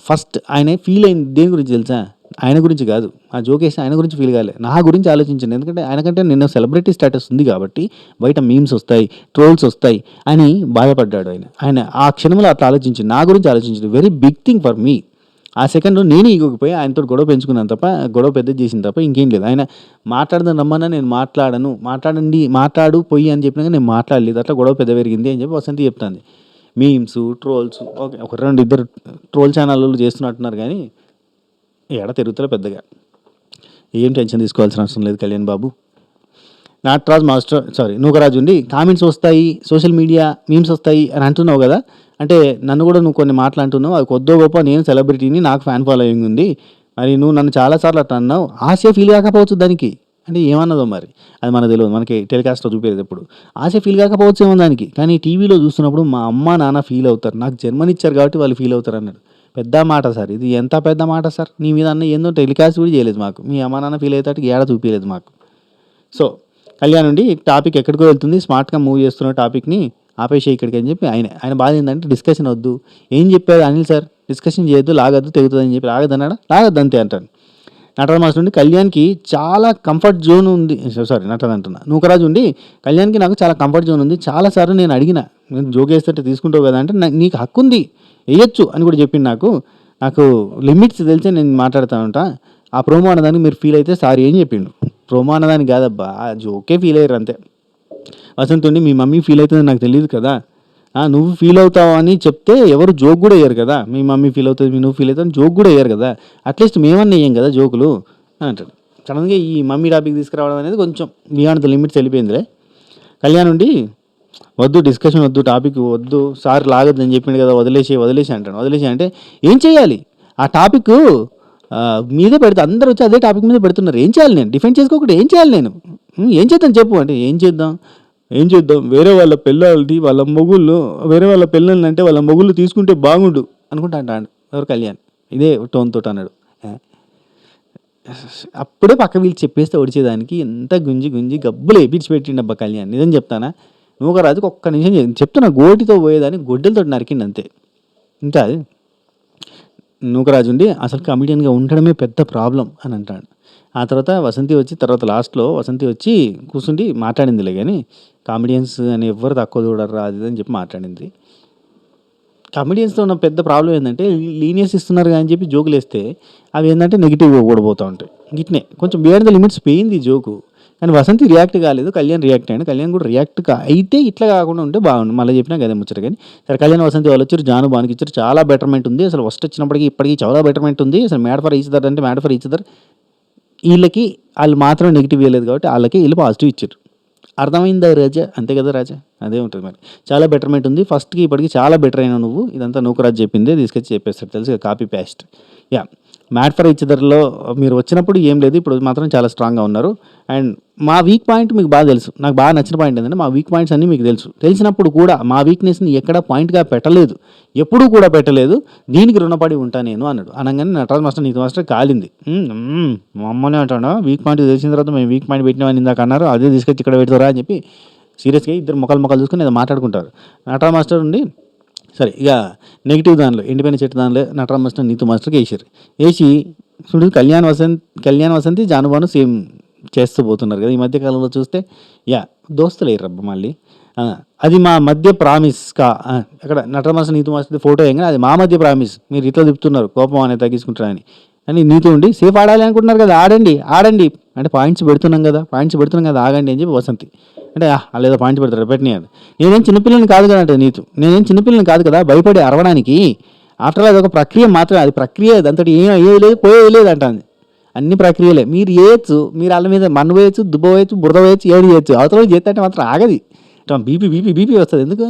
ఫస్ట్ ఆయన ఫీల్ అయింది దేని గురించి తెలుసా? ఆయన గురించి కాదు, ఆ జోక్ వేసి ఆయన గురించి ఫీల్ కాలే, నా గురించి ఆలోచించండి. ఎందుకంటే ఆయనకంటే నిన్న సెలబ్రిటీ స్టేటస్ ఉంది కాబట్టి బయట మీమ్స్ వస్తాయి, ట్రోల్స్ వస్తాయి అని బాధపడ్డాడు. ఆయన ఆ క్షణంలో అట్లా ఆలోచించి నా గురించి ఆలోచించింది, very big thing for me. ఆ సెకండ్లో నేను ఇగోకపోయి ఆయనతో గొడవ పెంచుకున్నాను తప్ప, గొడవ పెద్ద చేసింది తప్ప ఇంకేం లేదు. ఆయన మాట్లాడదని రమ్మన్నా నేను మాట్లాడు పొయ్యి అని చెప్పినాక నేను మాట్లాడలేదు, అట్లా గొడవ పెద్ద పెరిగింది అని చెప్పి వసంతి చెప్తాంది. మీమ్స్ ట్రోల్స్ ఓకే, ఒక 2 ట్రోల్ ఛానళ్ళు చేస్తున్నట్టున్నారు, కానీ ఎడ తిరుగుతారో పెద్దగా ఏం టెన్షన్ తీసుకోవాల్సిన అవసరం లేదు కళ్యాణ్ బాబు. నటరాజ్ మాస్టర్ నూకరాజు ఉండి కామెంట్స్ వస్తాయి, సోషల్ మీడియా మీమ్స్ వస్తాయి అని అంటున్నావు కదా, అంటే నన్ను కూడా నువ్వు కొన్ని మాట్లాడుతున్నావు, అది కొద్దో గొప్ప నేను సెలబ్రిటీని, నాకు ఫ్యాన్ ఫాలోయింగ్ ఉంది, మరి నువ్వు నన్ను చాలాసార్లు అట్లా అన్నావు, ఆశ ఫీల్ కాకపోవచ్చు దానికి అంటే ఏమన్నదో మరి అది మనకు తెలియదు, మనకి టెలికాస్ట్లో చూపేది ఎప్పుడు ఆశ ఫీల్ కాకపోవచ్చు ఏమో దానికి, కానీ టీవీలో చూస్తున్నప్పుడు మా అమ్మ నాన్న ఫీల్ అవుతారు, నాకు జన్మనిచ్చారు కాబట్టి వాళ్ళు ఫీల్ అవుతారు అన్నాడు. పెద్ద మాట సార్, ఇది ఎంత పెద్ద మాట సార్, నీ మీద అన్న ఏందో టెలికాస్ట్ కూడా చేయలేదు మాకు, మీ అమ్మ నాన్న ఫీల్ అవుతాడు ఏడ చూపించలేదు మాకు. సో కళ్యాణ్ నుండి టాపిక్ ఎక్కడికో వెళ్తుంది, స్మార్ట్గా మూవ్ చేస్తున్న టాపిక్ని ఆపేసే ఇక్కడికి అని చెప్పి ఆయన బాధ ఏంటంటే డిస్కషన్ వద్దు, ఏం చెప్పారు అనిల్ సార్, డిస్కషన్ చేయొద్దు, లాగద్దు తెగుతుంది అని చెప్పి లాగదన్నాడా, లాగద్దు అంతే అంటాడు. నటరాజ్ మాస్టర్ నుండి కళ్యాణ్కి చాలా కంఫర్ట్ జోన్ ఉంది, నటరాజ్ అంటున్నా నూకరాజు ఉండి కళ్యాణ్కి నాకు చాలా కంఫర్ట్ జోన్ ఉంది, చాలాసార్లు నేను అడిగిన, నేను జోక్ వేస్తుంటే తీసుకుంటావు కదా అంటే నీకు హక్కు ఉంది వేయచ్చు అని కూడా చెప్పింది. నాకు లిమిట్స్ తెలిసే నేను మాట్లాడుతూ ఉంటా, ఆ ప్రోమో అన్నదానికి మీరు ఫీల్ అయితే సారీ ఏం చెప్పిండు, ప్రోమో అన్నదానికి కాదబ్బా ఆ జోకే ఫీల్ అయ్యారు అంతే. వసంత్ ఉండి మీ మమ్మీ ఫీల్ అవుతుంది నాకు తెలియదు కదా, నువ్వు ఫీల్ అవుతావు అని చెప్తే ఎవరు జోక్ కూడా వేయరు కదా, మీ మమ్మీ ఫీల్ అవుతుంది నువ్వు ఫీల్ అవుతావు జోక్ కూడా వేయరు కదా, అట్లీస్ట్ మేమన్నా వేయం కదా జోకులు అని అంటాడు. సడన్గా ఈ మమ్మీ టాపిక్ తీసుకురావడం అనేది కొంచెం బియాండ్ ద లిమిట్స్ వెళ్ళిపోయిందిలే. కళ్యాణ్ ఉండి వద్దు డిస్కషన్ వద్దు, టాపిక్ వద్దు సార్ లాగద్దని చెప్పిండు కదా, వదిలేసి అంటాడు. వదిలేసి అంటే ఏం చేయాలి, ఆ టాపిక్ మీదే పెడితే అందరూ వచ్చి అదే టాపిక్ మీద పెడుతున్నారు, ఏం చేయాలి, నేను డిఫెండ్ చేసుకోకుండా ఏం చేయాలి, నేను ఏం చేద్దాం చెప్పు అంటే ఏం చేద్దాం వేరే వాళ్ళ పిల్లలది వాళ్ళ మొగుళ్ళు, వేరే వాళ్ళ పిల్లల్ని అంటే వాళ్ళ మొగుళ్ళు తీసుకుంటే బాగుండు అనుకుంటా అంటాడు ఎవరు, కళ్యాణ్ ఇదే టోన్ తోటి అన్నాడు. అప్పుడే పక్క వీళ్ళు చెప్పేస్తే ఒడిచేదానికి ఎంత గుంజి గబ్బులు వేపించిపెట్టిండు అబ్బా కళ్యాణ్, నిజం చెప్తానా. నూకరాజుకి ఒక్క నిమిషం చెప్తున్నా, గోటితో పోయేదాన్ని గొడ్డలతో నరికిండి అంతే. ఇంకా అది నూకరాజు ఉండి అసలు కమిడియన్గా ఉండడమే పెద్ద ప్రాబ్లం అని అంటాడు. ఆ తర్వాత వసంతి వచ్చి లాస్ట్లో వసంతి వచ్చి కూర్చుండి మాట్లాడిందిలే, కానీ కామెడియన్స్ అని ఎవ్వరు తక్కువ చూడరు అది అని చెప్పి మాట్లాడింది. కమెడియన్స్‌తో ఉన్న పెద్ద ప్రాబ్లమ్ ఏందంటే లీనియర్స్ ఇస్తున్నారు అని చెప్పి జోకులేస్తే అవి ఏందంటే నెగెటివ్‌గా ఓడిపోతా ఉంటాయి. గిట్నే కొంచెం బియాండ్ ద లిమిట్స్ పోయింది ఈ జోకు. కానీ వసంతి రియాక్ట్ కాలేదు. కళ్యాణ్ రియాక్ట్ అయ్యిండు. కళ్యాణ్ కూడా రియాక్ట్ అయితే ఇట్లా కాకుండా ఉంటే బాగుండు. మళ్ళీ చెప్పినా గదే ముచ్చట గాని. సరే కళ్యాణ్, వసంతి వాళ్ళొచ్చారు. జాను బానుకిచ్చారు. చాలా బెటర్‌మెంట్ ఉంది. అసలు ఫస్ట్ వచ్చినప్పటికి ఇప్పటికి చాలా బెటర్‌మెంట్ ఉంది. అసలు మ్యాడ్ ఫర్ ఈచ్ అదర్ అంటే మ్యాడ్ ఫర్ ఈచ్ అదర్. ఈళ్ళకి ఆళ్ళు మాత్రమే నెగెటివ్ ఇయ్యలేదు కాబట్టి ఆళ్ళకి ఈళ్ళు పాజిటివ్ ఇచ్చిర్రు. అర్థమైందా రాజా? అంతే కదా రాజా? అదే ఉంటది మరి. చాలా బెటర్‌మెంట్ ఉంది. ఫస్ట్‌కి ఇప్పటికి చాలా బెటర్ అయినావు నువ్వు. ఇదంతా నూకరాజు చెప్పిందే తీసుకొచ్చి చెప్పేస్తాడు తెలుసుగా, copy paste. Yeah! Mad for each అదర్‌లో మీరు వచ్చినప్పుడు ఏం లేదు. ఇప్పుడు మాత్రం చాలా స్ట్రాంగ్‌గా ఉన్నారు. అండ్ మా వీక్ పాయింట్ మీకు బాగా తెలుసు. నాకు బాగా నచ్చిన పాయింట్ ఏంటంటే మా వీక్ పాయింట్స్ అన్నీ మీకు తెలుసు. తెలిసినప్పుడు కూడా మా వీక్‌నెస్‌ని ఎక్కడ పాయింట్‌గా పెట్టలేదు. ఎప్పుడూ కూడా పెట్టలేదు. దీనికి రుణపడి ఉంటా నేను అన్నాడు. అనంగానే నటరాజ్ మాస్టర్, నీతు మాస్టర్ కాలింది. మమ్మల్ని అంటాడా వీక్ పాయింట్ తెలిసిన తర్వాత మేము వీక్ పాయింట్ పెట్టినామని ఇందాక అన్నారు. అదే తీసుకొచ్చి ఇక్కడ పెడతారా అని చెప్పి సీరియస్‌గా ఇద్దరు మొఖాలు చూసుకొని ఏదో మాట్లాడుకుంటారు. నటరాజ్ మాస్టర్ ఉండి సరే ఇక నెగిటివ్ దానిలో ఎండిపోయిన చెట్టు దానిలో నటరాజ్ మాస్టర్ నీతు మాస్టర్కి వేసారు. వేసి చూడు కళ్యాణ్ వసంతి జానుబాను సేమ్ చేస్తూ పోతున్నారు కదా ఈ మధ్య కాలంలో చూస్తే. దోస్తులు అయ్యారు మళ్ళీ. అది మా మధ్య ప్రామిస్ అక్కడ Nataraj master Neetu master photo వేయగానే అది మా మధ్య ప్రామిస్, మీరు ఇట్లా చెప్తున్నారు కోపం అనేది తగ్గించుకుంటారని అని నీతో ఉండి సేఫ్ ఆడాలి అనుకుంటున్నారు కదా, ఆడండి అంటే పాయింట్స్ పెడుతున్నాం కదా ఆగండి అని చెప్పి వసంతి అంటే లేదో పాయింట్స్ పెడతారు పెట్టినాడు. నేనేం చిన్నపిల్లని కాదు కదా అంటే నీతు, నేనేం చిన్నపిల్లని కాదు కదా భయపడి అరవడానికి. ఆఫ్టర్ అది ఒక ప్రక్రియ మాత్రమే, అది ప్రక్రియ అంతటి ఏది లేదు పోయేది లేదు అంటుంది. అన్ని ప్రక్రియలే. మీరు చేయొచ్చు, మీరు వాళ్ళ మీద మన్ను వేయచ్చు, దుబ్బ వేయచ్చు, బురద వేయచ్చు, ఏడు చేయొచ్చు. అవతల చేస్తే మాత్రం ఆగది. బీపీ వస్తుంది. ఎందుకు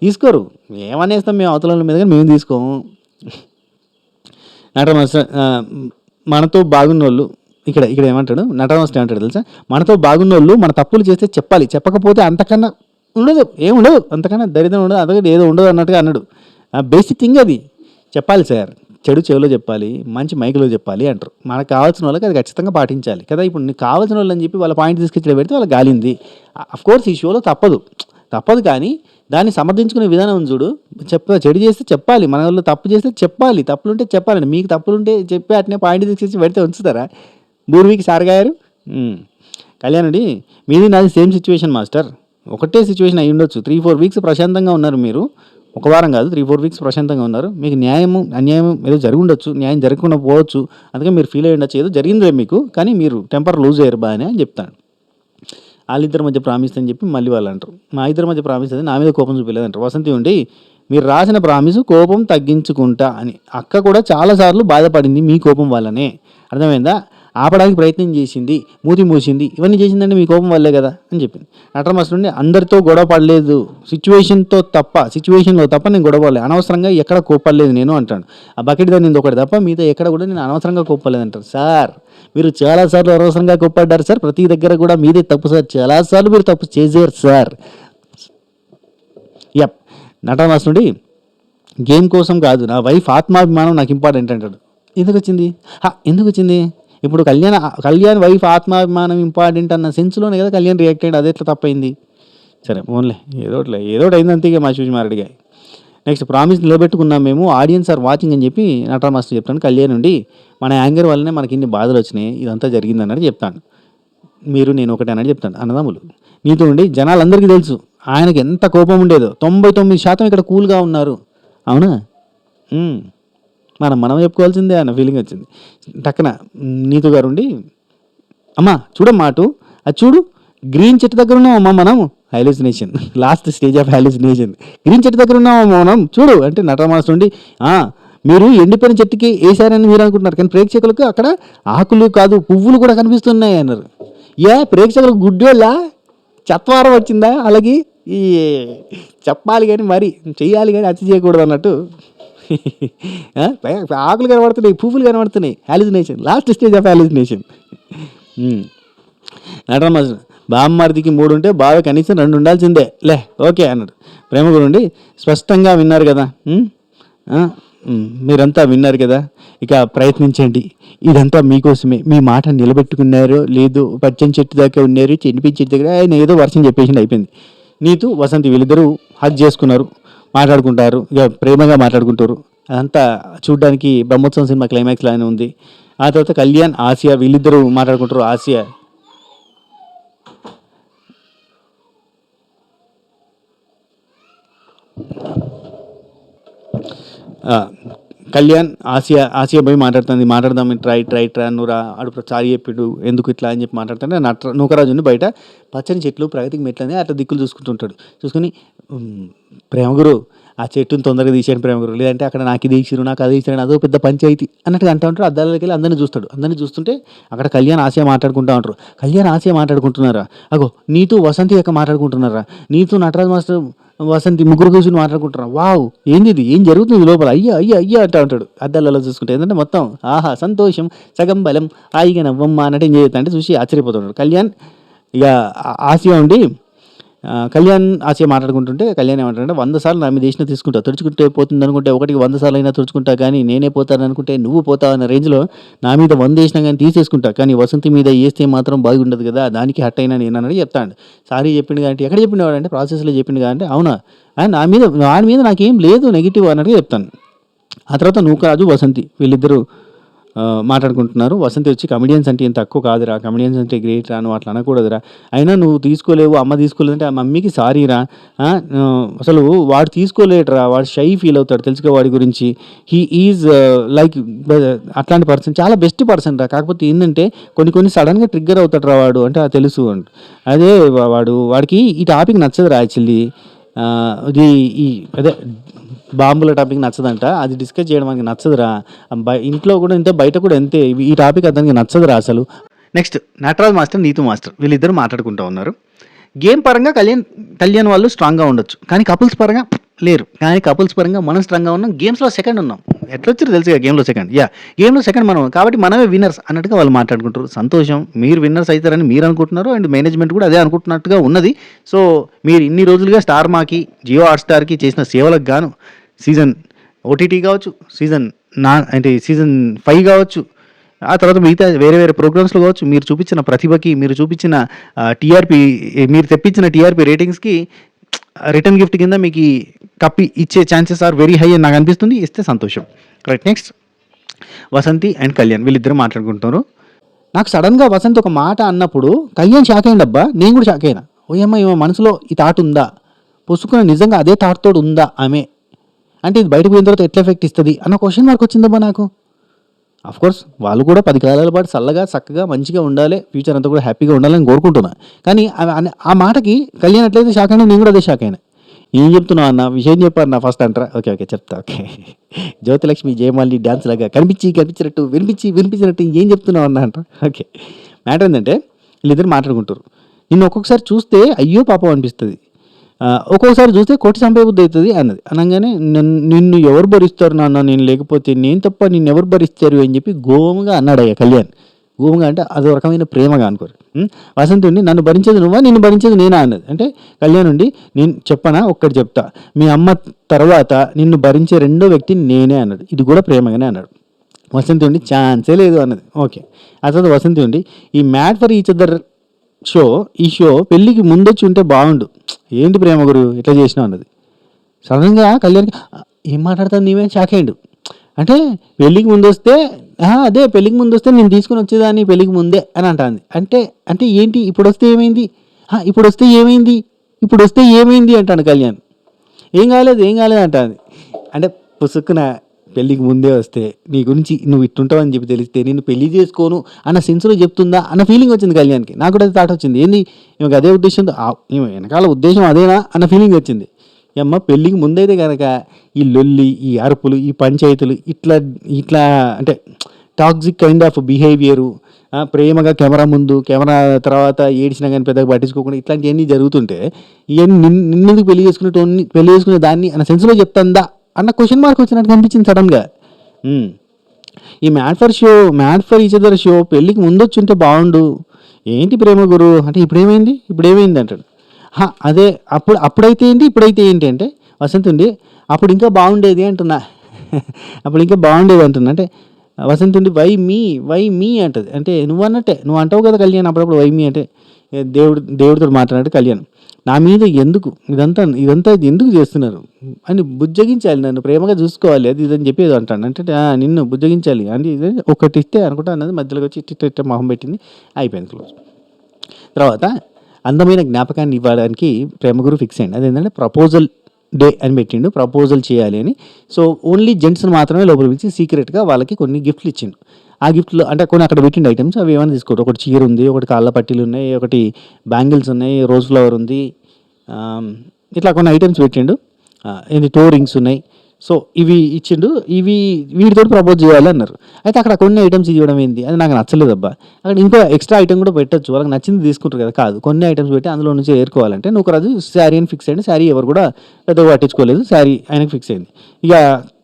తీసుకోరు? ఏమనేస్తాం మేము అవతల మీద, కానీ మేము తీసుకోము. నటరాజ్ మనతో బాగున్నోళ్ళు ఇక్కడ ఏమంటాడు నటరాజ్ మాస్టర్ ఏమంటాడు తెలుసా, మనతో బాగున్నోళ్ళు మన తప్పులు చేస్తే చెప్పాలి, చెప్పకపోతే అంతకన్నా ఉండదు, ఏముండదు, అంతకన్నా దరిద్రం ఉండదు, అంతకన్నా ఏదో ఉండదు అన్నట్టుగా అన్నాడు. బేసిక్ థింగ్ అది చెప్పాలి సార్. చెడు చెవిలో చెప్పాలి, మంచి మైకులో చెప్పాలి అంటారు. మనకు కావాల్సిన వాళ్ళకి అది ఖచ్చితంగా పాటించాలి కదా. ఇప్పుడు నీకు కావాల్సిన వాళ్ళు అని చెప్పి వాళ్ళ పాయింట్ తీసుకొచ్చి పెడితే వాళ్ళకి గాలింది. అఫ్కోర్స్ ఈ షోలో తప్పదు కానీ దాన్ని సమర్థించుకునే విధానం ఉంది చూడు. చెడు చేస్తే చెప్పాలి, మన వాళ్ళు తప్పు చేస్తే చెప్పాలి, తప్పులుంటే చెప్పాలండి. మీకు తప్పులుంటే చెప్పి అట్నే పాయింట్ తీసుకొచ్చి పెడితే ఉంచుతారా? బూర్వీకి సార్ గారు. కళ్యాణుడి మీది నాది సేమ్ సిచ్యువేషన్ మాస్టర్, ఒకటే సిచ్యువేషన్ అయ్యి ఉండొచ్చు. 3-4 వీక్స్ ప్రశాంతంగా ఉన్నారు మీరు, ఒక వారం కాదు 3-4 వీక్స్ ప్రశాంతంగా ఉన్నారు. మీకు అన్యాయం ఏదో జరిగి ఉండొచ్చు, న్యాయం జరగకుండా పోవచ్చు, అందుకే మీరు ఫీల్ అయ్యి ఉండొచ్చు, ఏదో జరిగిందే మీకు, కానీ మీరు టెంపర్ లూజ్ అయ్యారు బాగానే అని చెప్తాను. వాళ్ళిద్దరి మధ్య ప్రామిస్ అని చెప్పి మళ్ళీ వాళ్ళు అంటారు మా ఇద్దరి మధ్య ప్రామిస్ అది నా మీద కోపం చూపించలేదంటారు. వసంతి ఉండి మీరు రాసిన ప్రామిస్ కోపం తగ్గించుకుంటా అని. అక్క కూడా చాలాసార్లు బాధపడింది మీ కోపం వల్లనే, అర్థమైందా? ఆపడానికి ప్రయత్నం చేసింది, మూతి మూసింది, ఇవన్నీ చేసిందంటే మీ కోపం వల్లే కదా అని చెప్పింది. నటరాజ్ మాస్టర్ నుండి అందరితో గొడవ పడలేదు, సిచ్యువేషన్లో తప్ప నేను గొడవ పడలేదు, అనవసరంగా ఎక్కడ కోప్పడలేదు నేను అంటాను. ఆ బకెట్ దాన్ని ఒకటి తప్ప మిగతా ఎక్కడ కూడా నేను అనవసరంగా కోప్పలేదు అంటారు. సార్ మీరు చాలాసార్లు అనవసరంగా కోప్పడ్డారు సార్, ప్రతి దగ్గర కూడా మీదే తప్పు సార్, చాలాసార్లు మీరు తప్పు చేశారు సార్. నటరాజ్ మాస్టర్ నుండి గేమ్ కోసం కాదు, నా వైఫ్ ఆత్మాభిమానం నాకు ఇంపార్టెంట్ అంటాడు. ఎందుకు వచ్చింది ఇప్పుడు కళ్యాణ్ వైఫ్ ఆత్మాభిమానం ఇంపార్టెంట్ అన్న సెన్స్లోనే కదా కళ్యాణ్ రియాక్ట్ అయ్యాడు. అది ఎట్లా తప్పైంది? సరే ఓన్లే ఏదోటి అయింది అంతే. మా చూసి మారడిగా నెక్స్ట్ ప్రామిస్ నిలబెట్టుకున్నాం మేము, ఆడియన్స్ ఆర్ వాచింగ్ అని చెప్పి నటరాజ్ మాస్టర్ చెప్తాను. కళ్యాణ్ నుండి మన యాంగర్ వల్లనే మనకి ఇన్ని బాధలు వచ్చినాయి, ఇదంతా జరిగింది అన్నట్టు చెప్తాను. మీరు నేను ఒకటే అన్నట్టు చెప్తాను. అన్నదమ్ములు నీతో ఉండి జనాలందరికీ తెలుసు ఆయనకి ఎంత కోపం ఉండేదో. 99% ఇక్కడ కూల్గా ఉన్నారు. అవునా? మనం చెప్పుకోవాల్సిందే అన్న ఫీలింగ్ వచ్చింది. టక్కన నీతు గారు ఉండి అమ్మా చూడమ్మా అటు, అది చూడు గ్రీన్ చెట్టు దగ్గర ఉన్నామమ్మా మనం, hallucination, last stage of hallucination, green చెట్టు దగ్గర ఉన్నామమ్మా మనం చూడు అంటే నటరాజ్ మాస్టర్ ఉండి మీరు ఎండిపోయిన చెట్టుకి వేసారని మీరు అనుకుంటున్నారు, కానీ ప్రేక్షకులకు అక్కడ ఆకులు కాదు పువ్వులు కూడా కనిపిస్తున్నాయి అన్నారు. ప్రేక్షకులకు గుడ్డోళ్ళ చత్వారం వచ్చిందా? అలాగే ఈ చెప్పాలి కానీ మరి చెయ్యాలి కానీ అతి చేయకూడదు అన్నట్టు. ఆకులు కనబడుతున్నాయి, పువ్వులు కనబడుతున్నాయి, hallucination, last stage of hallucination. Nataraj master బామ్మర్దికి 3 ఉంటే బావ కనీసం 2 ఉండాల్సిందే లే, ఓకే అన్నాడు. ప్రేమ గురుండి స్పష్టంగా విన్నారు కదా, మీరంతా విన్నారు కదా, ఇక ప్రయత్నించండి, ఇదంతా మీకోసమే, మీ మాట నిలబెట్టుకున్నారో లేదో, పచ్చని చెట్టు దాకా ఉన్నారు, చెనిపించి చెట్టు దగ్గర ఆయన ఏదో వర్షం చెప్పేసి అయిపోయింది. నీతు వసంతి వీళ్ళిద్దరూ హగ్ చేసుకున్నారు, మాట్లాడుకుంటారు, ఇక ప్రేమగా మాట్లాడుకుంటారు. అదంతా చూడ్డానికి బ్రహ్మోత్సవం సినిమా క్లైమాక్స్ లానే ఉంది. ఆ తర్వాత కళ్యాణ్ ఆసియా వీళ్ళిద్దరూ మాట్లాడుకుంటారు. ఆసియా ఆ, కళ్యాణ్ ఆసియా పోయి మాట్లాడదాం ట్రై నువ్వు రా అడు సారీ చెప్పిండు ఎందుకు ఇట్లా అని చెప్పి మాట్లాడుతుంటే నూకరాజుని బయట పచ్చని చెట్లు ప్రగతికి మెట్లని అట్లా దిక్కులు చూసుకుంటుంటాడు. చూసుకుని ప్రేమగురు ఆ చెట్టుని తొందరగా తీసాను ప్రేమగురు, లేదంటే అక్కడ నాకు ఇది ఇచ్చిరు నాకు అది ఇచ్చారు అదో పెద్ద పంచాయతీ అన్నట్టుగా అంటూ ఉంటాడు. అద్దాలకి వెళ్ళి అందరినీ చూస్తాడు. అందరినీ చూస్తుంటే అక్కడ కళ్యాణ్ ఆసియా మాట్లాడుకుంటూ ఉంటారు. కళ్యాణ్ ఆసియా మాట్లాడుకుంటున్నారా, అగో నీతు వసంతి యొక్క మాట్లాడుకుంటున్నారా, నీతు నటరాజ్ మాస్టర్ వసంతి ముగ్గురు కూర్చుని మాట్లాడుకుంటున్నారు. వావ్ ఏంది ఇది, ఏం జరుగుతుంది లోపల, అయ్యా అంటూ ఉంటాడు అద్దాలలో చూసుకుంటే. ఏంటంటే మొత్తం ఆహా సంతోషం సగం బలం హాయిగా నవ్వమ్మ అన్నట్టు ఏం చేస్తా అంటే చూసి ఆశ్చర్యపోతున్నాడు కళ్యాణ్. ఇక ఆసియా ఉండి కళ్యాణ్ ఆసియా మాట్లాడుకుంటుంటే కళ్యాణ్ ఏమంటాడంటే 100 సార్లు నా మీద వేసిన తీసుకుంటా, తుడుచుకుంటే పోతుంది అనుకుంటే ఒకటికి 100 సార్లు అయినా తుడుచుకుంటా, కానీ నేనే పోతాను అనుకుంటే నువ్వు పోతావు అన్న రేంజ్లో నా మీద 100 వేసినా కానీ తీసేసుకుంటా, కానీ వసంతి మీద వేస్తే మాత్రం బాగుండదు కదా, దానికి హట్ అయినా నేను అన్నది చెప్తాను. సారీ చెప్పిండు కాబట్టి ఎక్కడ చెప్పిండేవాడు అంటే ప్రాసెస్లో చెప్పిండు కాబట్టి అవునా వాడి మీద నాకేం లేదు నెగిటివ్ అన్నట్టుగా చెప్తాను. ఆ తర్వాత నూకరాజు వసంతి వీళ్ళిద్దరూ మాట్లాడుకుంటున్నారు. వసంతి వచ్చి కమెడియన్స్ అంటే ఏం తక్కువ కాదురా, కమెడియన్స్ అంటే గ్రేట్ రా, నువ్వు అట్లా అనకూడదురా, అయినా నువ్వు తీసుకోలేవు అమ్మ తీసుకోలేదంటే ఆ మమ్మీకి సారీరా, అసలు వాడు తీసుకోలేడురా, వాడు షై ఫీల్ అవుతాడు తెలుసుకో వాడి గురించి, హీ ఈజ్ లైక్ అట్లాంటి పర్సన్ చాలా బెస్ట్ పర్సన్ రా, కాకపోతే ఏంటంటే కొన్ని సడన్గా ట్రిగ్గర్ అవుతాడు రా వాడు అంటే తెలుసు అంట. అదే వాడికి ఈ టాపిక్ నచ్చదురా యాక్చువల్లీ, ఇది అదే బాంబుల టాపిక్ నచ్చదంట, అది డిస్కస్ చేయడం మనకి నచ్చదురా, ఇంట్లో కూడా ఇంతే బయట కూడా అంతే, ఈ టాపిక్ అతనికి నచ్చదురా అసలు. Next Nataraj master Neetu master వీళ్ళిద్దరు మాట్లాడుకుంటూ ఉన్నారు. గేమ్ పరంగా కళ్యాణ్ వాళ్ళు స్ట్రాంగ్గా ఉండొచ్చు, కానీ కపుల్స్ పరంగా లేరు. కానీ కపుల్స్ పరంగా మనం స్ట్రాంగ్గా ఉన్నాం, గేమ్స్లో సెకండ్ ఉన్నాం. ఎట్లొచ్చారు తెలుసుగా గేమ్లో సెకండ్, గేమ్లో సెకండ్ మనం, కాబట్టి మనమే విన్నర్స్ అన్నట్టుగా వాళ్ళు మాట్లాడుకుంటారు. సంతోషం, మీరు విన్నర్స్ అవుతారని మీరు అనుకుంటున్నారు, అండ్ మేనేజ్మెంట్ కూడా అదే అనుకుంటున్నట్టుగా ఉన్నది. సో మీరు ఇన్ని రోజులుగా స్టార్ మాకి జియో హాట్స్టార్కి చేసిన సేవలకు గాను సీజన్ ఓటీటీ కావచ్చు, సీజన్ 5 కావచ్చు, ఆ తర్వాత మిగతా వేరే ప్రోగ్రామ్స్లో కావచ్చు, మీరు చూపించిన ప్రతిభకి, మీరు చూపించిన టీఆర్పీ, మీరు తెప్పించిన టీఆర్పీ రేటింగ్స్కి రిటర్న్ గిఫ్ట్ కింద మీకు కప్పి ఇచ్చే ఛాన్సెస్ ఆర్ వెరీ హై అని నాకు అనిపిస్తుంది. ఇస్తే సంతోషం. Right, next Vasanthi and Kalyan వీళ్ళిద్దరూ మాట్లాడుకుంటున్నారు. నాకు సడన్గా వసంతి ఒక మాట అన్నప్పుడు కళ్యాణ్ షాక్ అయ్యిండబ్బా, నేను కూడా షాక్ అయినా. ఓయమ్మ ఈమె మనసులో ఈ థాట్ ఉందా, పుసుకున్న నిజంగా అదే థాట్ తోడు ఉందా ఆమె, అంటే ఇది బయటకు పోయిన తర్వాత ఎట్లా ఎఫెక్ట్ ఇస్తుంది అన్న క్వశ్చన్ మార్క్ వచ్చిందబ్బా నాకు. కోర్స్ వాళ్ళు కూడా 10 కాలాల పాటు చల్లగా చక్కగా మంచిగా ఉండాలి, ఫ్యూచర్ అంతా కూడా హ్యాపీగా ఉండాలని కోరుకుంటున్నా. కానీ ఆ మాటకి కళ్యాణ్ ఎట్లయితే షాక్ అయినా నేను కూడా అదే షాక్ అయినా. ఏం చెప్తున్నావు అన్న, విషయం చెప్పారు నా ఫస్ట్ అంటారా, ఓకే చెప్తా. ఓకే, జ్యోతిలక్ష్మి జయమాలి డ్యాన్స్ లాగా కనిపించినట్టు వినిపించినట్టు ఏం చెప్తున్నావు అన్న అంటారు. ఓకే, మ్యాటర్ ఏంటంటే వీళ్ళిద్దరు మాట్లాడుకుంటారు. నిన్ను ఒక్కొక్కసారి చూస్తే అయ్యో పాపం అనిపిస్తుంది, ఒక్కొక్కసారి చూస్తే కొట్టి చంపే బుద్ధి అవుతుంది అన్నది. అనగానే నిన్ను ఎవరు భరిస్తారు నాన్న, నేను లేకపోతే నేను తప్ప నిన్ను ఎవరు భరిస్తారు అని చెప్పి గోముగా అన్నాడయ్యా కళ్యాణ్. గోముగా అంటే అదో రకమైన ప్రేమగా అనుకోరు. వసంతి ఉండి నన్ను భరించేది నువ్వా నిన్ను భరించేది నేనా అన్నది. అంటే కళ్యాణ్ ఉండి నేను చెప్పనా, ఒక్కటి చెప్తా, మీ అమ్మ తర్వాత నిన్ను భరించే రెండో వ్యక్తి నేనే అన్నాడు. ఇది కూడా ప్రేమగానే అన్నాడు. వసంతి ఉండి ఛాన్సే లేదు అన్నది. ఓకే, ఆ తర్వాత వసంతి ఉండి ఈ మ్యాడ్ ఫర్ ఈచ్ అదర్ ఈ షో పెళ్ళికి ముందొచ్చి ఉంటే బాగుండు, ఏంటి ప్రేమ గురు ఇట్లా చేసినావు అన్నది. సడన్గా కళ్యాణ్కి ఏం మాట్లాడుతుంది నీవే షాక్ అయ్యిండు. అంటే పెళ్ళికి ముందు వస్తే పెళ్ళికి ముందు వస్తే నేను తీసుకుని వచ్చేదాన్ని పెళ్ళికి ముందే అని అంటుంది. అంటే ఏంటి ఇప్పుడు వస్తే ఏమైంది, ఇప్పుడు వస్తే ఏమైంది అంటాను కళ్యాణ్. ఏం కాలేదు అంటుంది. అంటే పుసుక్కున పెళ్ళికి ముందే వస్తే నీ గురించి నువ్వు ఇట్టుంటావని చెప్పి తెలిస్తే నేను పెళ్లి చేసుకోను అన్న సెన్స్లో చెప్తుందా అన్న ఫీలింగ్ వచ్చింది కళ్యాణ్కి. నాకు కూడా అది థాట్ వచ్చింది, ఏంది ఈమెకు అదే ఉద్దేశంతో, ఈమె వెనకాల ఉద్దేశం అదేనా అన్న ఫీలింగ్ వచ్చింది. అమ్మ పెళ్ళికి ముందైతే కనుక ఈ లొల్లి, ఈ అరుపులు, ఈ పంచాయతీలు, ఇట్లా అంటే టాక్సిక్ కైండ్ ఆఫ్ బిహేవియరు, ప్రేమగా కెమెరా ముందు కెమెరా తర్వాత ఏడిచినా కానీ పెద్దగా పట్టించుకోకుండా ఇట్లాంటివన్నీ జరుగుతుంటే ఇవన్నీ నిన్నెందుకు పెళ్లి చేసుకునే దాన్ని అన్న సెన్స్లో చెప్తుందా అన్న క్వశ్చన్ మార్క్ వచ్చినట్టు కనిపించింది సడన్గా. ఈ mad for each other show పెళ్ళికి ముందు వచ్చి ఉంటే బాగుండు, ఏంటి ప్రేమ గురు అంటే ఇప్పుడేమైంది అంటాడు. అదే అప్పుడైతే ఏంటి ఇప్పుడైతే ఏంటి అంటే వసంతి ఉండి అప్పుడు ఇంకా బాగుండేది అంటున్నా అంటే వసంతి ఉండి వై మీ అంటది. అంటే నువ్వు అంటావు కదా కళ్యాణ్ అప్పుడప్పుడు వై మీ అంటే దేవుడితో మాట్లాడినట్టు కళ్యాణ్ నా మీద ఎందుకు ఇదంతా ఎందుకు చేస్తున్నారు అని బుజ్జగించాలి, నన్ను ప్రేమగా చూసుకోవాలి అది ఇదని చెప్పి ఏదో అంటాను. అంటే నిన్ను బుజ్జగించాలి అని ఒకటి ఇస్తే అనుకుంటా అన్నది, మధ్యలోకి వచ్చి ఇట్ట మొహం పెట్టింది, అయిపోయింది క్లోజ్. తర్వాత అందమైన జ్ఞాపకాన్ని ఇవ్వడానికి ప్రేమగురు ఫిక్స్ అయ్యింది. అదేంటంటే ప్రపోజల్ డే అని పెట్టిండు, ప్రపోజల్ చేయాలి అని. సో ఓన్లీ జెంట్స్ని మాత్రమే లోపల పిలిచి సీక్రెట్గా వాళ్ళకి కొన్ని గిఫ్ట్లు ఇచ్చిండు. ఆ గిఫ్ట్లో అంటే కొన్ని అక్కడ పెట్టిండు ఐటమ్స్, అవి ఏమైనా తీసుకోవడం. ఒకటి చీర ఉంది, ఒకటి కాళ్ళ పట్టీలు ఉన్నాయి, ఒకటి బ్యాంగిల్స్ ఉన్నాయి, రోజ్ ఫ్లవర్ ఉంది, ఇట్లా కొన్ని ఐటమ్స్ పెట్టిండు. ఏంటి టో రింగ్స్ ఉన్నాయి. సో ఇవి ఇచ్చిండు, ఇవి వీటితో ప్రపోజ్ చేయాలి అన్నారు. అయితే అక్కడ కొన్ని ఐటమ్స్ ఇవ్వడం ఏంది, అది నాకు నచ్చలేదు అబ్బా. అక్కడ ఇంకో ఎక్స్ట్రా ఐటమ్ కూడా పెట్టచ్చు, వాళ్ళకి నచ్చింది తీసుకుంటారు కదా. కాదు, కొన్ని ఐటమ్స్ పెట్టి అందులో నుంచి ఏరుకోవాలంటే నువ్వు రాజు శారీ అని ఫిక్స్ అయ్యింది. శారీ ఎవరు కూడా పెద్దగా పట్టించుకోలేదు, శారీ ఆయనకి ఫిక్స్ అయింది. ఇక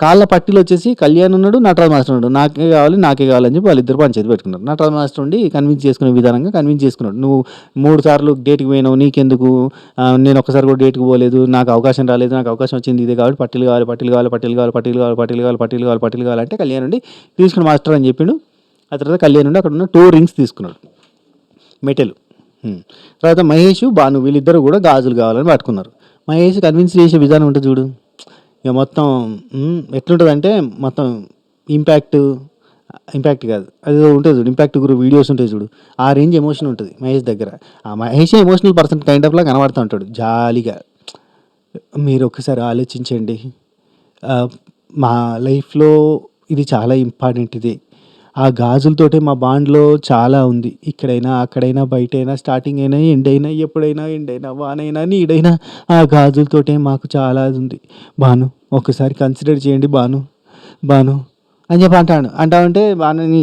కాళ్ళ పట్టీలు వచ్చేసి కళ్యాణ్ ఉన్నాడు, నటరాజ్ మాస్టర్ ఉన్నాడు. నాకే కావాలని చెప్పి వాళ్ళిద్దరు పంచాయతీ పెట్టుకున్నారు. నటరాజ్ మాస్టర్ ఉండి కన్విన్స్ చేసుకునే విధానంగా కన్విన్స్ చేసుకున్నాడు. నువ్వు 3 సార్లు డేట్కి పోయినావు, నీకెందుకు, నేను ఒక్కసారి కూడా డేట్కి పోలేదు, నాకు అవకాశం రాలేదు, నాకు అవకాశం వచ్చింది ఇదే కాబట్టి పట్టీలు కావాలి, పట్టీలు కావాలి, పట్టీలు కావాలి, పట్టీలు కావాలి, పట్టీలు కావాలి, పట్టీలు కావాలి, పట్టీలు కావాలంటే కళ్యాణ్ ఉండి తీసుకుని మాస్టర్ అని చెప్పిండు. ఆ తర్వాత కళ్యాణ్ ఉండి అక్కడ ఉన్న 2 రింగ్స్ తీసుకున్నాడు, మెటల్. తర్వాత మహేష్, భాను వీళ్ళిద్దరు కూడా గాజులు కావాలని పట్టుకున్నారు. మహేష్ కన్విన్స్ చేసే విధానం ఉంటుంది చూడు, ఇక మొత్తం ఎట్లుంటుందంటే మొత్తం ఇంపాక్ట్ కాదు, అది ఉంటుంది చూడు, ఇంపాక్ట్ గురు వీడియోస్ ఉంటాయి చూడు, ఆ రేంజ్ ఎమోషన్ ఉంటుంది మహేష్ దగ్గర. ఆ మహేష్ ఎమోషనల్ పర్సన్ కైండ్ ఆఫ్లా కనబడుతూ ఉంటాడు జాలీగా. మీరు ఒక్కసారి ఆలోచించండి, మా లైఫ్లో ఇది చాలా ఇంపార్టెంట్. ఇది ఆ గాజులతోటే మా బాండ్లో చాలా ఉంది. ఇక్కడైనా అక్కడైనా బయటైనా స్టార్టింగ్ అయినా ఎండ్ అయినా ఎప్పుడైనా ఎండైనా వానైనా నీడైనా ఆ గాజులతోటే మాకు చాలా ఉంది. భాను ఒక్కసారి కన్సిడర్ చేయండి భాను అని చెప్పి అంటామంటే బాణని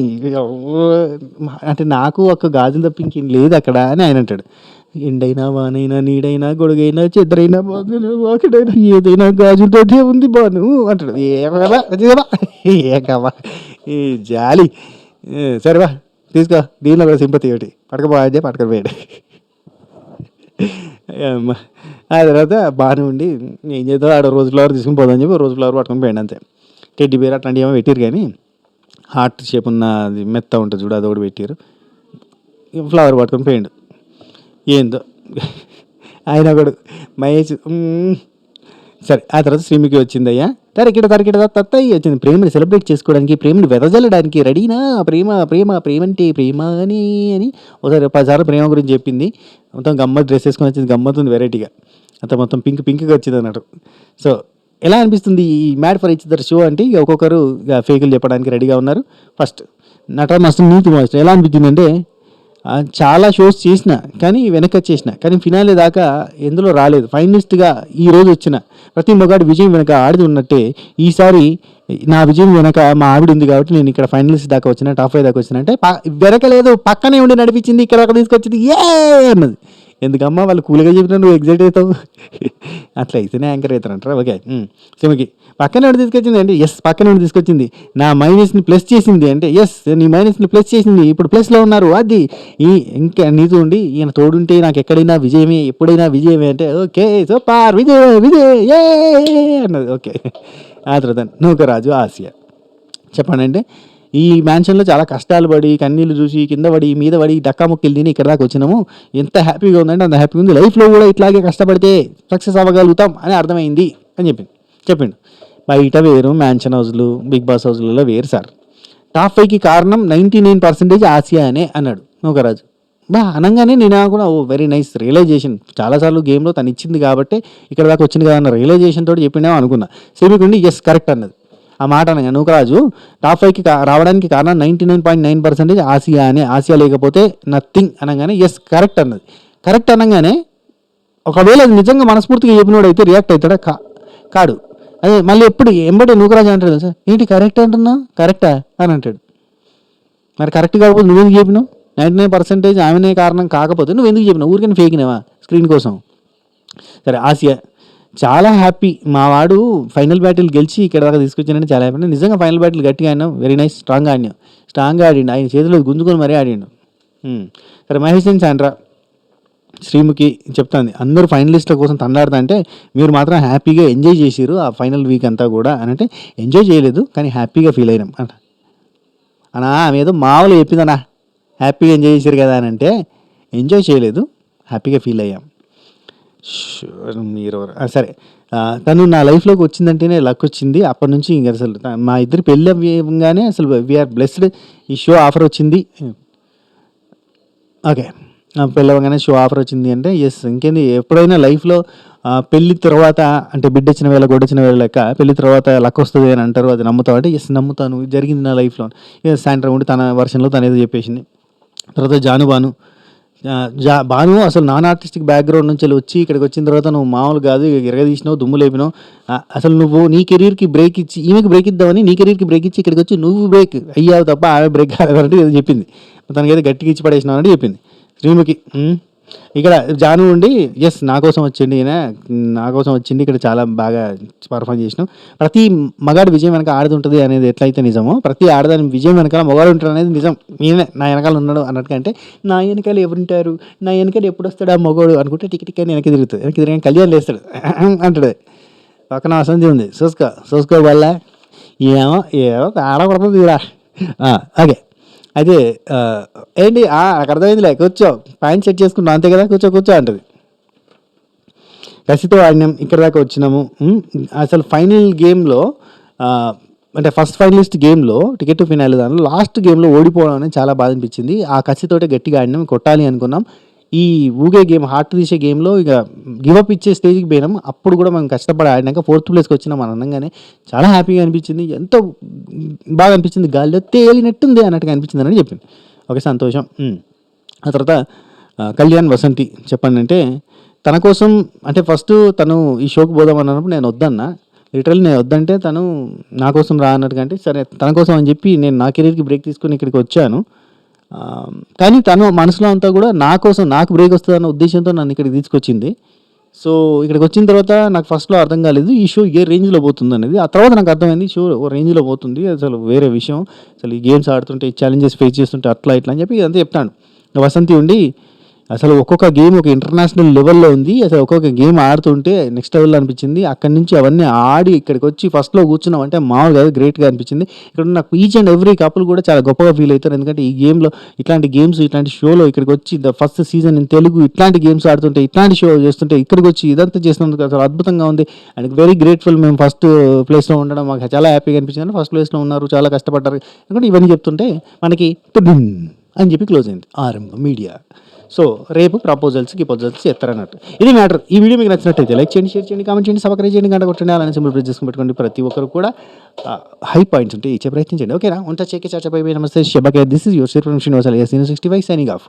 అంటే నాకు ఒక గాజులు తప్ప ఇంకేం లేదు అక్కడ అని ఆయన అంటాడు. ఎండైనా వానైనా నీడైనా గొడుగైనా చెద్దరైనా వాకిడైనా ఏదైనా గాజులతోటే ఉంది బాను అంటాడు. ఏకవా ఈ జాలి. సరేవా తీసుకో, దీనిలో కూడా సింపతి ఒకటి పడకపోతే పట్టుకపోయాడు. ఆ తర్వాత బాగానే ఉండి ఏం చేద్దాం, ఆడ రోజు ఫ్లవర్ తీసుకుని పోదని చెప్పి రోజు ఫ్లవర్ పట్టుకొని పోయాడు అంతే. టెడ్డీ బేర్ అట్లాంటివి ఏమో పెట్టారు, కానీ హార్ట్ షేప్ ఉన్న అది మెత్త ఉంటుంది చూడు, అది ఒకటి పెట్టారు. ఫ్లవర్ పట్టుకొని పోయాడు. ఏందో ఆయన ఒకడు మహేష్. సరే ఆ తర్వాత శ్రీముఖి వచ్చింది. అయ్యా తరకిట తత్తయ్య వచ్చింది. ప్రేమని సెలబ్రేట్ చేసుకోవడానికి, ప్రేమని వెదజల్లడానికి రెడీనా, ప్రేమంటే ప్రేమ అని ఒకసారి 10 సార్లు ప్రేమ గురించి చెప్పింది. మొత్తం గమ్మత్ డ్రెస్ వేసుకొని వచ్చింది, గమ్మతుంది వెరైటీగా అంత మొత్తం పింక్గా వచ్చింది అన్నట్టు. సో ఎలా అనిపిస్తుంది ఈ mad for each other show అంటే, ఇక ఒక్కొక్కరు ఇక ఫేకులు చెప్పడానికి రెడీగా ఉన్నారు. ఫస్ట్ నటరాజ్ మాస్టర్, నీతి మాస్టర్ ఎలా అనిపించింది అంటే, చాలా షోస్ చేసిన కానీ వెనక్కి వచ్చేసిన, కానీ ఫినాలే దాకా ఎందులో రాలేదు. ఫైనలిస్ట్గా ఈరోజు వచ్చిన ప్రతి మగాడి విజయం వెనక ఆడిది ఉన్నట్టే ఈసారి నా విజయం వెనక మా ఆవిడ ఉంది కాబట్టి నేను ఇక్కడ ఫైనలిస్ట్ దాకా వచ్చిన, టాప్ 5 దాకా వచ్చిన అంటే వెనకలేదు, పక్కనే ఉండి నడిపించింది, ఇక్కడ తీసుకొచ్చింది ఏ అన్నది. ఎందుకమ్మా వాళ్ళు కూల్గా చెప్పినా నువ్వు ఎగ్జైట్ అవుతావు, అట్లా అయితేనే యాంకర్ అవుతారంటారా. ఓకే సిమకి పక్కనే ఉండి తీసుకొచ్చింది అంటే ఎస్, పక్కనే ఉండి తీసుకొచ్చింది. నా మైనస్ని ప్లస్ చేసింది అంటే ఎస్, నీ మైనస్ని ప్లస్ చేసింది, ఇప్పుడు ప్లస్లో ఉన్నారు. అది ఇంకా నీతో ఉండి ఈయన తోడుంటే నాకు ఎక్కడైనా విజయమే, ఎప్పుడైనా విజయమే అంటే ఓకే సూపర్ విజయ్ ఏ అన్నది. ఓకే ఆ తర్వాత నూకరాజు ఆసియా చెప్పండి అంటే, ఈ మ్యాన్షన్లో చాలా కష్టాలు పడి కన్నీళ్ళు చూసి కింద పడి మీద పడి డక్కా ముక్కిలు తిని ఇక్కడ దాకా వచ్చినాము, ఎంత హ్యాపీగా ఉందంటే అంత హ్యాపీగా ఉంది, లైఫ్లో కూడా ఇట్లాగే కష్టపడితే సక్సెస్ అవ్వగలుగుతాం అని అర్థమైంది అని చెప్పిండు. బయట వేరు మ్యాన్షన్ హౌస్లు, బిగ్ బాస్ హౌస్లలో వేరు సార్. టాప్ 5కి కారణం 99% ఆసియా అనే అన్నాడు నూకరాజు. అనగానే నేను కూడా ఓ వెరీ నైస్ రియలైజేషన్, చాలాసార్లు గేమ్లో తను ఇచ్చింది కాబట్టి ఇక్కడ దాకా వచ్చింది కదా అన్న రియలైజేషన్ తోటి చెప్పినామో అనుకున్నా. సెమికుండి ఎస్ కరెక్ట్ అన్నది. ఆ మాట అనగా నూకరాజు టాప్ 5కి రావడానికి కారణం 99.9% ఆసియా అనే, ఆసియా లేకపోతే నథింగ్ అనగానే ఎస్ కరెక్ట్ అన్నది. కరెక్ట్ అనగానే ఒకవేళ అది నిజంగా మనస్ఫూర్తిగా చెప్పినోడు అయితే రియాక్ట్ అవుతాడా? కాడు. అదే మళ్ళీ ఎప్పుడు ఎంబడే నూకరాజు అంటాడు సార్, ఏంటి కరెక్ట్ అంటున్నావు, కరెక్టా అని అంటాడు. మరి కరెక్ట్ కాకపోతే నువ్వెందుకు చెప్పినావు? 99% ఆమెనే కారణం కాకపోతే నువ్వు ఎందుకు చెప్పినావు? ఊరికని ఫేకినావా స్క్రీన్ కోసం? సరే ఆసియా చాలా హ్యాపీ, మా వాడు ఫైనల్ బ్యాటిల్ గెలిచి ఇక్కడ దాకా తీసుకొచ్చానంటే చాలా హ్యాపీ. నిజంగా ఫైనల్ బ్యాటిల్ గట్టిగా ఆడినాం, వెరీ నైస్, స్ట్రాంగ్గా ఆడిండు, ఆయన చేతిలో గుంజుకొని మరీ ఆడిండు. సరే మహేష్ అండ్ సాండ్రా శ్రీముఖి చెప్తాంది, అందరూ ఫైనలిస్ట్ల కోసం తండాడుతా అంటే మీరు మాత్రం హ్యాపీగా ఎంజాయ్ చేసిరు ఆ ఫైనల్ వీక్ అంతా కూడా అని అంటే, ఎంజాయ్ చేయలేదు కానీ హ్యాపీగా ఫీల్ అయినాం అంట అన్నా. ఆమె ఏదో మామూలు చెప్పిందన్నా, హ్యాపీగా ఎంజాయ్ చేశారు కదా అని అంటే, ఎంజాయ్ చేయలేదు హ్యాపీగా ఫీల్ అయ్యాం. మీరు సరే తను నా లైఫ్లోకి వచ్చిందంటేనే లక్ వచ్చింది, అప్పటి నుంచి ఇంక అసలు మా ఇద్దరు పెళ్ళి అవ్వగానే అసలు వీఆర్ బ్లెస్డ్. ఈ షో ఆఫర్ వచ్చింది, ఓకే పెళ్ళవగానే షో ఆఫర్ వచ్చింది అంటే ఎస్ ఇంకేంది. ఎప్పుడైనా లైఫ్లో పెళ్లి తర్వాత అంటే బిడ్డ వచ్చిన వేళ గొడ్డొచ్చిన వేళ లెక్క పెళ్లి తర్వాత లక్ వస్తుంది అని అంటారు, అది నమ్ముతావు అంటే ఎస్ నమ్ముతాను, ఇది జరిగింది నా లైఫ్లో. సాయంత్రం ఉండి తన వర్షన్లో తను ఏదో చెప్పేసింది. తర్వాత భాను భాను అసలు నాన్ ఆర్టిస్టిక్ బ్యాక్గ్రౌండ్ నుంచి వచ్చి ఇక్కడికి వచ్చిన తర్వాత నువ్వు మామూలు కాదు, ఎరగదీసినావు, దుమ్ము లేపినావు. అసలు నువ్వు నీ కెరీర్కి బ్రేక్ ఇచ్చి ఈమెకి బ్రేక్ ఇద్దామని నీ కెరీర్కి బ్రేక్ ఇచ్చి ఇక్కడికి వచ్చి నువ్వు బ్రేక్ అయ్యావు తప్ప ఆమె బ్రేక్ కావాలంటే ఏదో చెప్పింది. తనకైతే గట్టిగా ఇచ్చి పడేసినావు అంటే చెప్పింది శ్రీముఖి. ఇక్కడ జాను ఉండి ఎస్ నా కోసం వచ్చింది, ఈయన నా కోసం వచ్చింది, ఇక్కడ చాలా బాగా పర్ఫామ్ చేసినాం. ప్రతి మగాడి విజయం వెనక ఆడుతుంటుంది అనేది ఎట్లయితే నిజమో, ప్రతి ఆడదాని విజయం వెనకాల మగాడు ఉంటాడు అనేది నిజం. ఈయనే నా వెనకాల ఉన్నాడు అన్నట్టుకంటే నా వెనకాల ఎవరుంటారు, నా వెనకాల ఎప్పుడు వస్తాడు ఆ మగోడు అనుకుంటే టికెట్ అని వెనక్కి తిరుగుతుంది. వెనక్కి తిరిగి కళ్యాణ్ లేస్తాడు అంటాడు. పక్కన అసంతి ఉంది చూసుకో వల్ల ఏమో ఆడపడుతుంది కూడా. ఓకే అయితే ఏంటి నాకు అర్థమైందిలే, కూర్చో ప్యాంట్ సెట్ చేసుకుంటాం అంతే కదా, కూర్చో అంటది. కసితో ఆడినాం, ఇక్కడ దాకా వచ్చినాము. అసలు ఫైనల్ గేమ్లో అంటే ఫస్ట్ ఫైనలిస్ట్ గేమ్లో టికెట్ టు ఫినాలి దానిలో లాస్ట్ గేమ్లో ఓడిపోవడం అనేది చాలా బాధ అనిపించింది. ఆ కసితోటే గట్టిగా ఆడినాం, కొట్టాలి అనుకున్నాం. ఈ ఊగే గేమ్ హార్ట్ తీసే గేమ్లో ఇక గివప్ ఇచ్చే స్టేజ్కి పోయినాం. అప్పుడు కూడా మనం కష్టపడి ఆడినాక 4th ప్లేస్కి వచ్చినాం అని అనగానే చాలా హ్యాపీగా అనిపించింది, ఎంతో బాగా అనిపించింది, గాలిలో తేలినట్టుంది అన్నట్టుగా అనిపించింది అని చెప్పింది. ఓకే సంతోషం. ఆ తర్వాత కళ్యాణ్ వసంతి చెప్పండి అంటే తన కోసం అంటే ఫస్ట్ తను ఈ షోకి పోదాం అన్నప్పుడు నేను వద్దన్నా, లిటరల్లీ నేను వద్దంటే తను నా కోసం రా అన్నట్టుగా అంటే సరే తన కోసం అని చెప్పి నేను నా కెరీర్కి బ్రేక్ తీసుకొని ఇక్కడికి వచ్చాను. కానీ తను మనసులో అంతా కూడా నా కోసం నాకు బ్రేక్ వస్తుంది అన్న ఉద్దేశంతో నన్ను ఇక్కడికి తీసుకొచ్చింది. సో ఇక్కడికి వచ్చిన తర్వాత నాకు ఫస్ట్లో అర్థం కాలేదు ఈ షో ఏ రేంజ్లో పోతుంది అనేది. ఆ తర్వాత నాకు అర్థమైంది షో ఓ రేంజ్లో పోతుంది, అసలు వేరే విషయం, అసలు ఈ గేమ్స్ ఆడుతుంటే ఈ ఛాలెంజెస్ ఫేస్ చేస్తుంటే అట్లా ఇట్లా అని చెప్పి ఇదంతా చెప్తాను. వసంతి ఉండి అసలు ఒక్కొక్క గేమ్ ఒక ఇంటర్నేషనల్ లెవెల్లో ఉంది, అసలు ఒక్కొక్క గేమ్ ఆడుతుంటే నెక్స్ట్ లెవెల్లో అనిపించింది. అక్కడి నుంచి అవన్నీ ఆడి ఇక్కడికి వచ్చి ఫస్ట్లో కూర్చున్నాం అంటే మామూలుగా గ్రేట్గా అనిపించింది. ఇక్కడ నాకు ఈచ్ అండ్ ఎవ్రీ కపుల్ కూడా చాలా గొప్పగా ఫీల్ అవుతారు. ఎందుకంటే ఈ గేమ్లో ఇట్లాంటి గేమ్స్ ఇట్లాంటి షోలో ఇక్కడికి వచ్చి the first season in Telugu ఇట్లాంటి గేమ్స్ ఆడుతుంటే ఇట్లాంటి షో చేస్తుంటే ఇక్కడికి వచ్చి ఇదంతా చేసినందుకు అసలు అద్భుతంగా ఉంది అండ్ వెరీ గ్రేట్ఫుల్. మేము ఫస్ట్ ప్లేస్లో ఉండడం మాకు చాలా హ్యాపీగా అనిపించింది. ఫస్ట్ ప్లేస్లో ఉన్నారు, చాలా కష్టపడ్డారు. ఎందుకంటే ఇవన్నీ చెప్తుంటే మనకి అని చెప్పి క్లోజ్ అయింది ఆరంభం మీడియా. సో రేపు ప్రపోజల్స్కి చేస్తారన్నట్టు ఇది మ్యాటర్. ఈ వీడియో మీకు నచ్చినట్టయితే లైక్ చేయండి, షేర్ చేయండి, కామెంట్ చేయండి, సబ్స్క్రైబ్ చేయండి, గంట కొట్టండి, అలానే సింబల్ ప్రెస్ చేసుకుని పెట్టుకోండి. ప్రతి ఒక్కరు కూడా హై పాయింట్స్ ఉంటే ఇచ్చే ప్రయత్నం చేయండి. ఓకేనా? ఉంటా చెక్కి చాచపై నమస్తే శుభకే. This is your Srinivas 65 signing of.